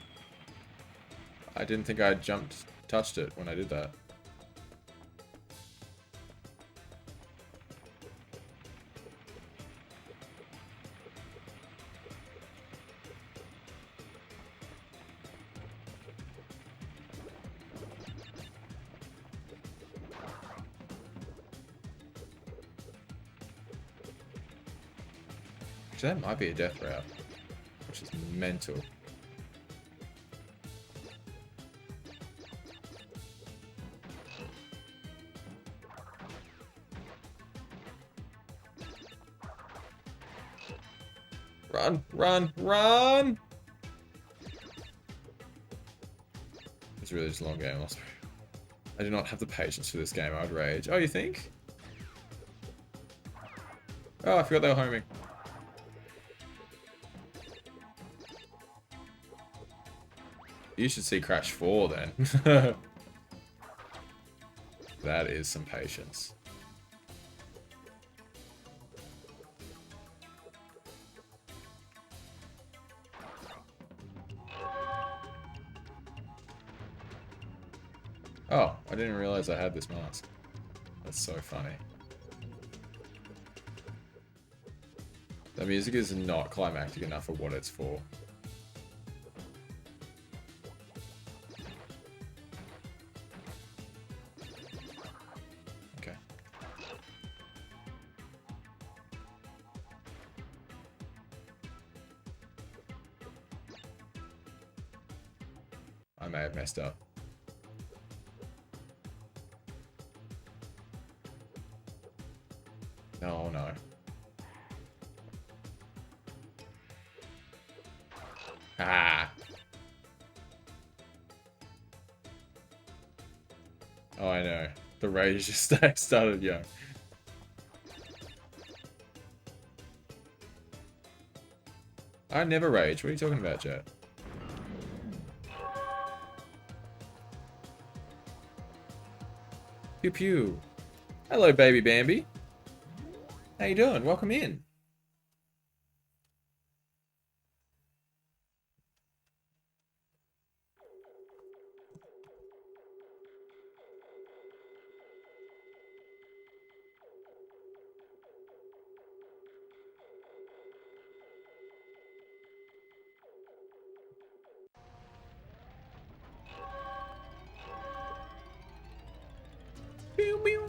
I didn't think I touched it when I did that. Actually, that might be a death route, which is mental. Run, run, run! It's really just a long game. I do not have the patience for this game. I'd rage. Oh, you think? Oh, I forgot they were homing. You should see Crash 4 then. That is some patience. Oh, I didn't realize I had this mask. That's so funny. The music is not climactic enough for what it's for. Okay. I may have messed up. No, no. Ah. Oh, I know. The rage just started young. I never rage. What are you talking about, Jet? Pew pew. Hello, baby Bambi. How you doing? Welcome in. Pew pew.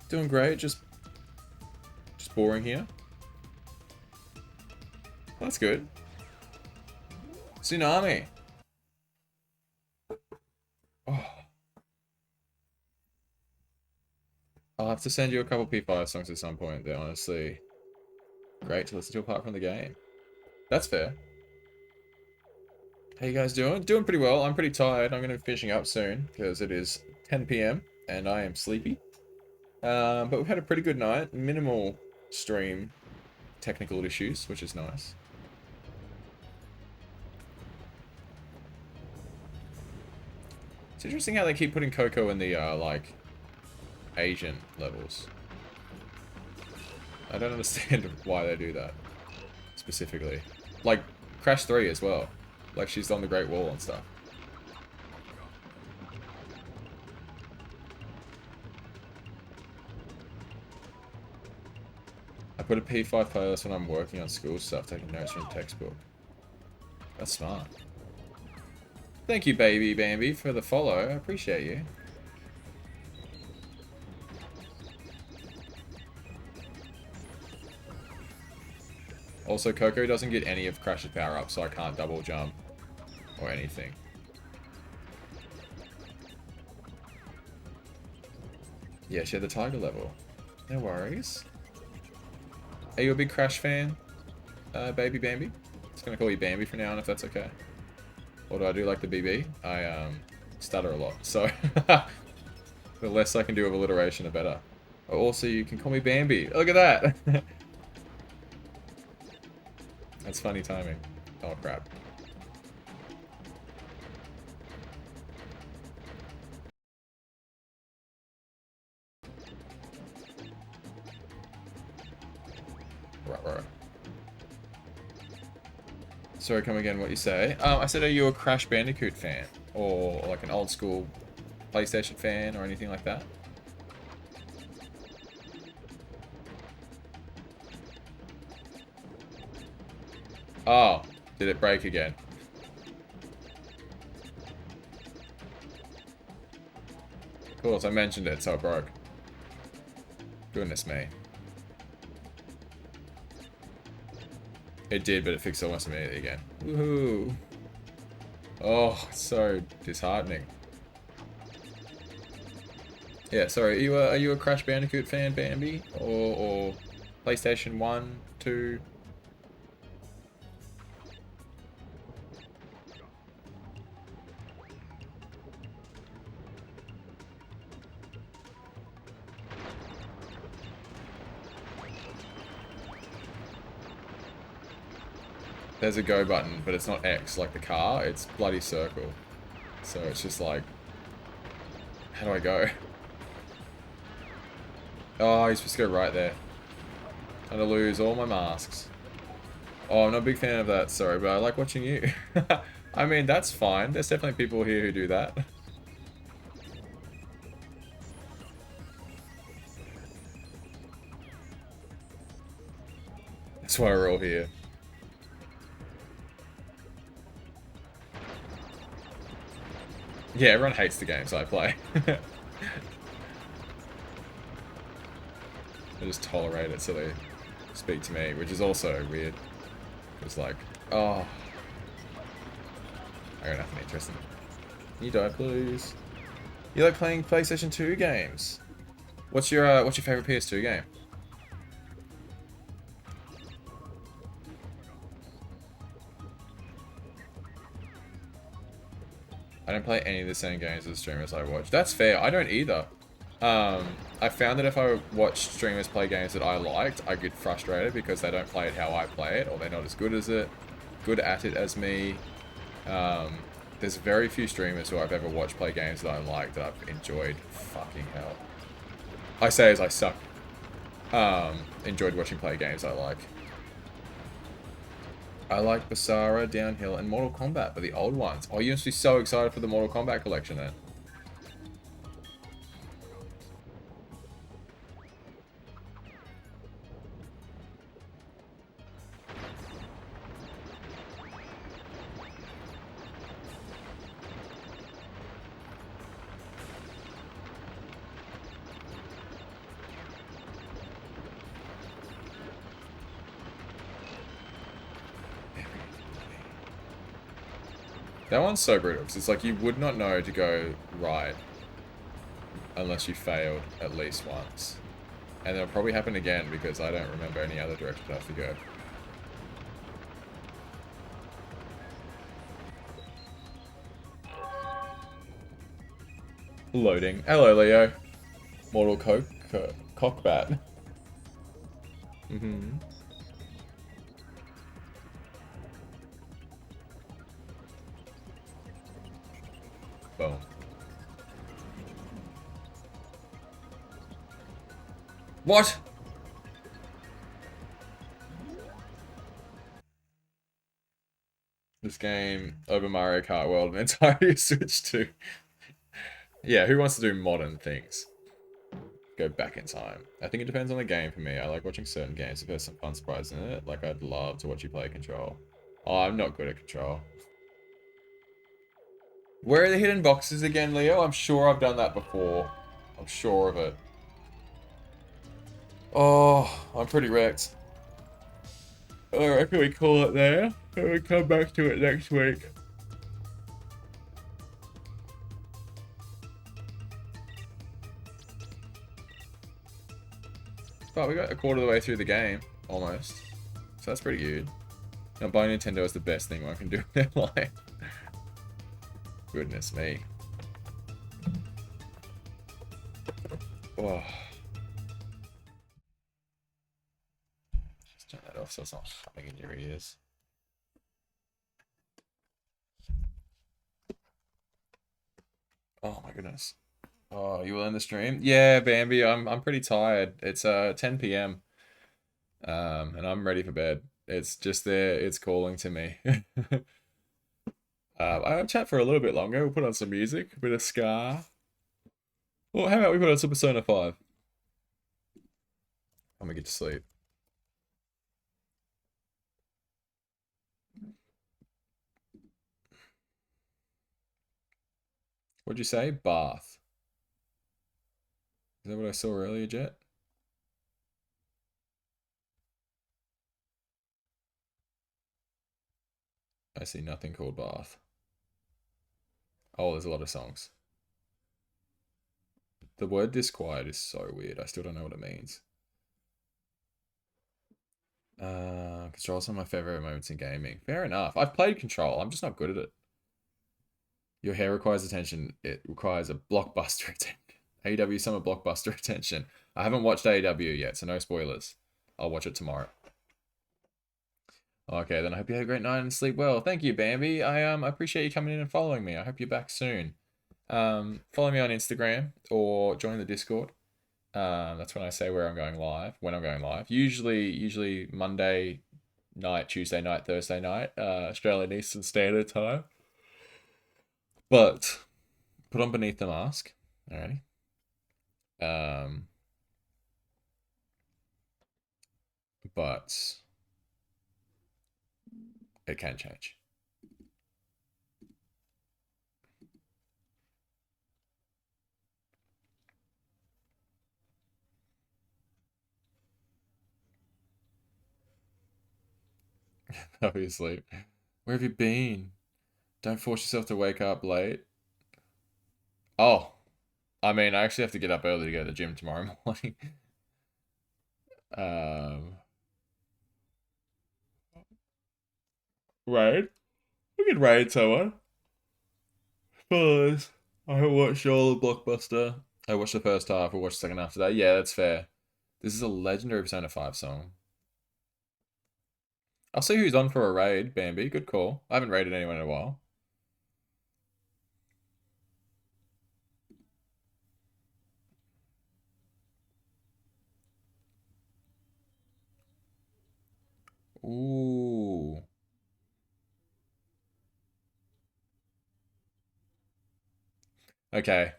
Doing great, just boring here. That's good. Tsunami. Oh. I'll have to send you a couple P5 songs at some point. They're honestly great to listen to apart from the game. That's fair. How you guys doing? Doing pretty well. I'm pretty tired. I'm going to be finishing up soon because it is 10 PM and I am sleepy. But we've had a pretty good night. Minimal stream technical issues, which is nice. It's interesting how they keep putting Coco in the, like, Asian levels. I don't understand why they do that, specifically. Like, Crash 3 as well. Like, she's on the Great Wall and stuff. I put a P5 playlist when I'm working on school stuff, taking notes from textbook. That's smart. Thank you, baby Bambi, for the follow. I appreciate you. Also, Coco doesn't get any of Crash's power-ups, so I can't double jump or anything. Yeah, she had the tiger level. No worries. Are you a big Crash fan, baby Bambi? Just gonna call you Bambi for now on, if that's okay. Or do I do like the BB? I stutter a lot, so the less I can do of alliteration, the better. Also, you can call me Bambi. Look at that! That's funny timing. Oh crap. Right. Sorry, come again, what you say? I said, are you a Crash Bandicoot fan? Or like an old school PlayStation fan or anything like that? Oh, did it break again? Of course, I mentioned it, so it broke. Goodness me. It did, but it fixed almost immediately again. Woohoo! Oh, it's so disheartening. Yeah, sorry, are you a Crash Bandicoot fan, Bambi? Or PlayStation 1, 2? There's a go button, but it's not X like the car, it's bloody circle. So it's just like, how do I go? Oh, you're supposed to go right there. I'm gonna lose all my masks. Oh, I'm not a big fan of that, sorry, but I like watching you. I mean, that's fine. There's definitely people here who do that. That's why we're all here. Yeah, everyone hates the games I play. I just tolerate it so they speak to me, which is also weird. It's like, oh, I got nothing interesting. Can you die, please? You like playing PlayStation 2 games? What's your favorite PS2 game? I don't play any of the same games as the streamers I watch. That's fair. I don't either. I found that if I watch streamers play games that I liked, I get frustrated because they don't play it how I play it, or they're not as good at it as me. There's very few streamers who I've ever watched play games that I like that I've enjoyed. Fucking hell. I say as I suck. Enjoyed watching play games I like. I like Basara, Downhill, and Mortal Kombat, but the old ones. Oh, you must be so excited for the Mortal Kombat collection then. That one's so brutal, because it's like you would not know to go right unless you failed at least once. And it'll probably happen again because I don't remember any other direction I have to go. Loading. Hello, Leo. Mortal Cockbat. Mm-hmm. Boom. What? This game over Mario Kart World entirely switched to... Yeah, who wants to do modern things? Go back in time. I think it depends on the game for me. I like watching certain games if there's some fun surprises in it. Like, I'd love to watch you play Control. Oh, I'm not good at Control. Where are the hidden boxes again, Leo? I'm sure I've done that before. I'm sure of it. Oh, I'm pretty wrecked. I reckon we call it there. And we come back to it next week. But we got a quarter of the way through the game, almost. So that's pretty good. Now, buying Nintendo is the best thing one can do in their life. Goodness me. Oh. Just turn that off so it's not humming in your ears. Oh my goodness. Oh, you will end the stream? Yeah, Bambi, I'm pretty tired. It's 10 p.m. And I'm ready for bed. It's just there, it's calling to me. I'll chat for a little bit longer. We'll put on some music, a bit of ska. Well, how about we put on some Persona 5? I'm gonna get to sleep. What'd you say? Bath. Is that what I saw earlier, Jet? I see nothing called bath. Oh, there's a lot of songs. The word disquiet is so weird. I still don't know what it means. Control's one of my favorite moments in gaming. Fair enough. I've played Control. I'm just not good at it. Your hair requires attention. It requires a blockbuster attention. AEW Summer blockbuster attention. I haven't watched AEW yet, so no spoilers. I'll watch it tomorrow. Okay, then I hope you had a great night and sleep well. Thank you, Bambi. I appreciate you coming in and following me. I hope you're back soon. Follow me on Instagram or join the Discord. That's when I say where I'm going live, when I'm going live. Usually Monday night, Tuesday night, Thursday night, Australian Eastern Standard Time. But put on Beneath the Mask. Alrighty. But it can change. Obviously. Where have you been? Don't force yourself to wake up late. Oh, I mean, I actually have to get up early to go to the gym tomorrow morning. Raid? We could raid someone. Spoilers. I watched all of Blockbuster. I watched the first half. I watched the second half today. Yeah, that's fair. This is a legendary Persona 5 song. I'll see who's on for a raid, Bambi. Good call. I haven't raided anyone in a while. Ooh. Okay.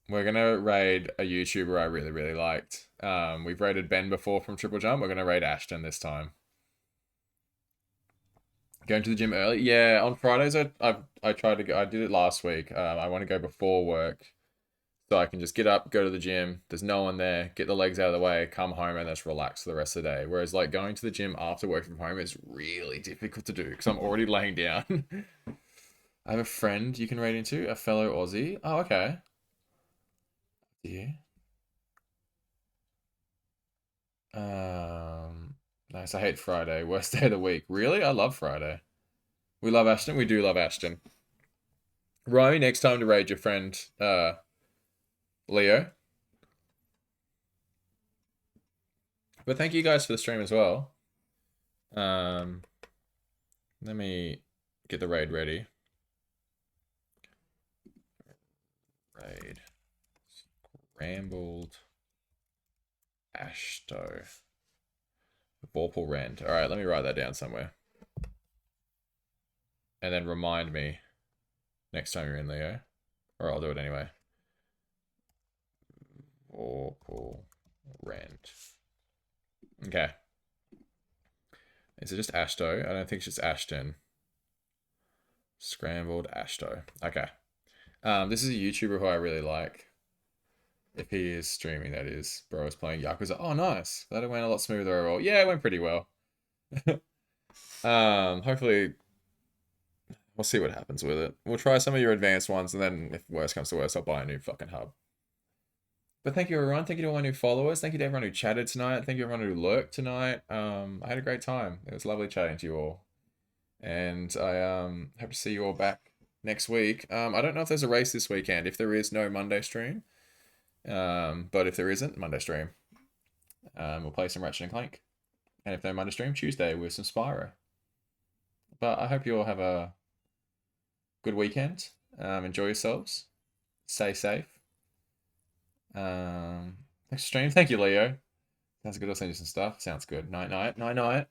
We're gonna raid a YouTuber I really, really liked. We've raided Ben before from Triple Jump. We're gonna raid Ashton this time. Going to the gym early? Yeah, on Fridays I try to go. I did it last week. I want to go before work, so I can just get up, go to the gym. There's no one there. Get the legs out of the way, come home, and just relax for the rest of the day. Whereas like going to the gym after working from home is really difficult to do because I'm already laying down. I have a friend you can raid into, a fellow Aussie. Oh, okay. Yeah. Nice. I hate Friday. Worst day of the week. Really? I love Friday. We love Ashton. We do love Ashton. Romy, next time to raid your friend, Leo. But thank you guys for the stream as well. Let me get the raid ready. Raid. Scrambled Ashto. Vorpal Rend. Alright, let me write that down somewhere. And then remind me next time you're in, Leo. Or I'll do it anyway. Vorpal Rend. Okay. Is it just Ashto? I don't think it's just Ashton. Scrambled Ashto. Okay. This is a YouTuber who I really like. If he is streaming, that is. Bro is playing Yakuza. Oh, nice. That went a lot smoother overall. Yeah, it went pretty well. Hopefully, we'll see what happens with it. We'll try some of your advanced ones, and then if worse comes to worse, I'll buy a new fucking hub. But thank you, everyone. Thank you to all my new followers. Thank you to everyone who chatted tonight. Thank you everyone who lurked tonight. I had a great time. It was lovely chatting to you all. And I hope to see you all back next week. I don't know if there's a race this weekend. If there is, no Monday stream. But if there isn't, Monday stream. We'll play some Ratchet and Clank. And if no Monday stream, Tuesday with some Spyro. But I hope you all have a good weekend. Enjoy yourselves. Stay safe. Next stream. Thank you, Leo. Sounds good. I'll send you some stuff. Sounds good. Night, night. Night, night.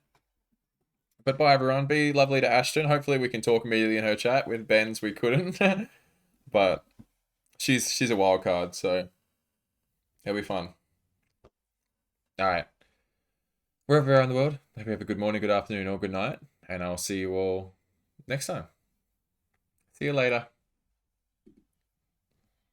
But bye, everyone. Be lovely to Ashton. Hopefully we can talk immediately in her chat. With Ben's, we couldn't. But she's a wild card, so it'll be fun. All right. Wherever you are in the world, hope you have a good morning, good afternoon, or good night. And I'll see you all next time. See you later.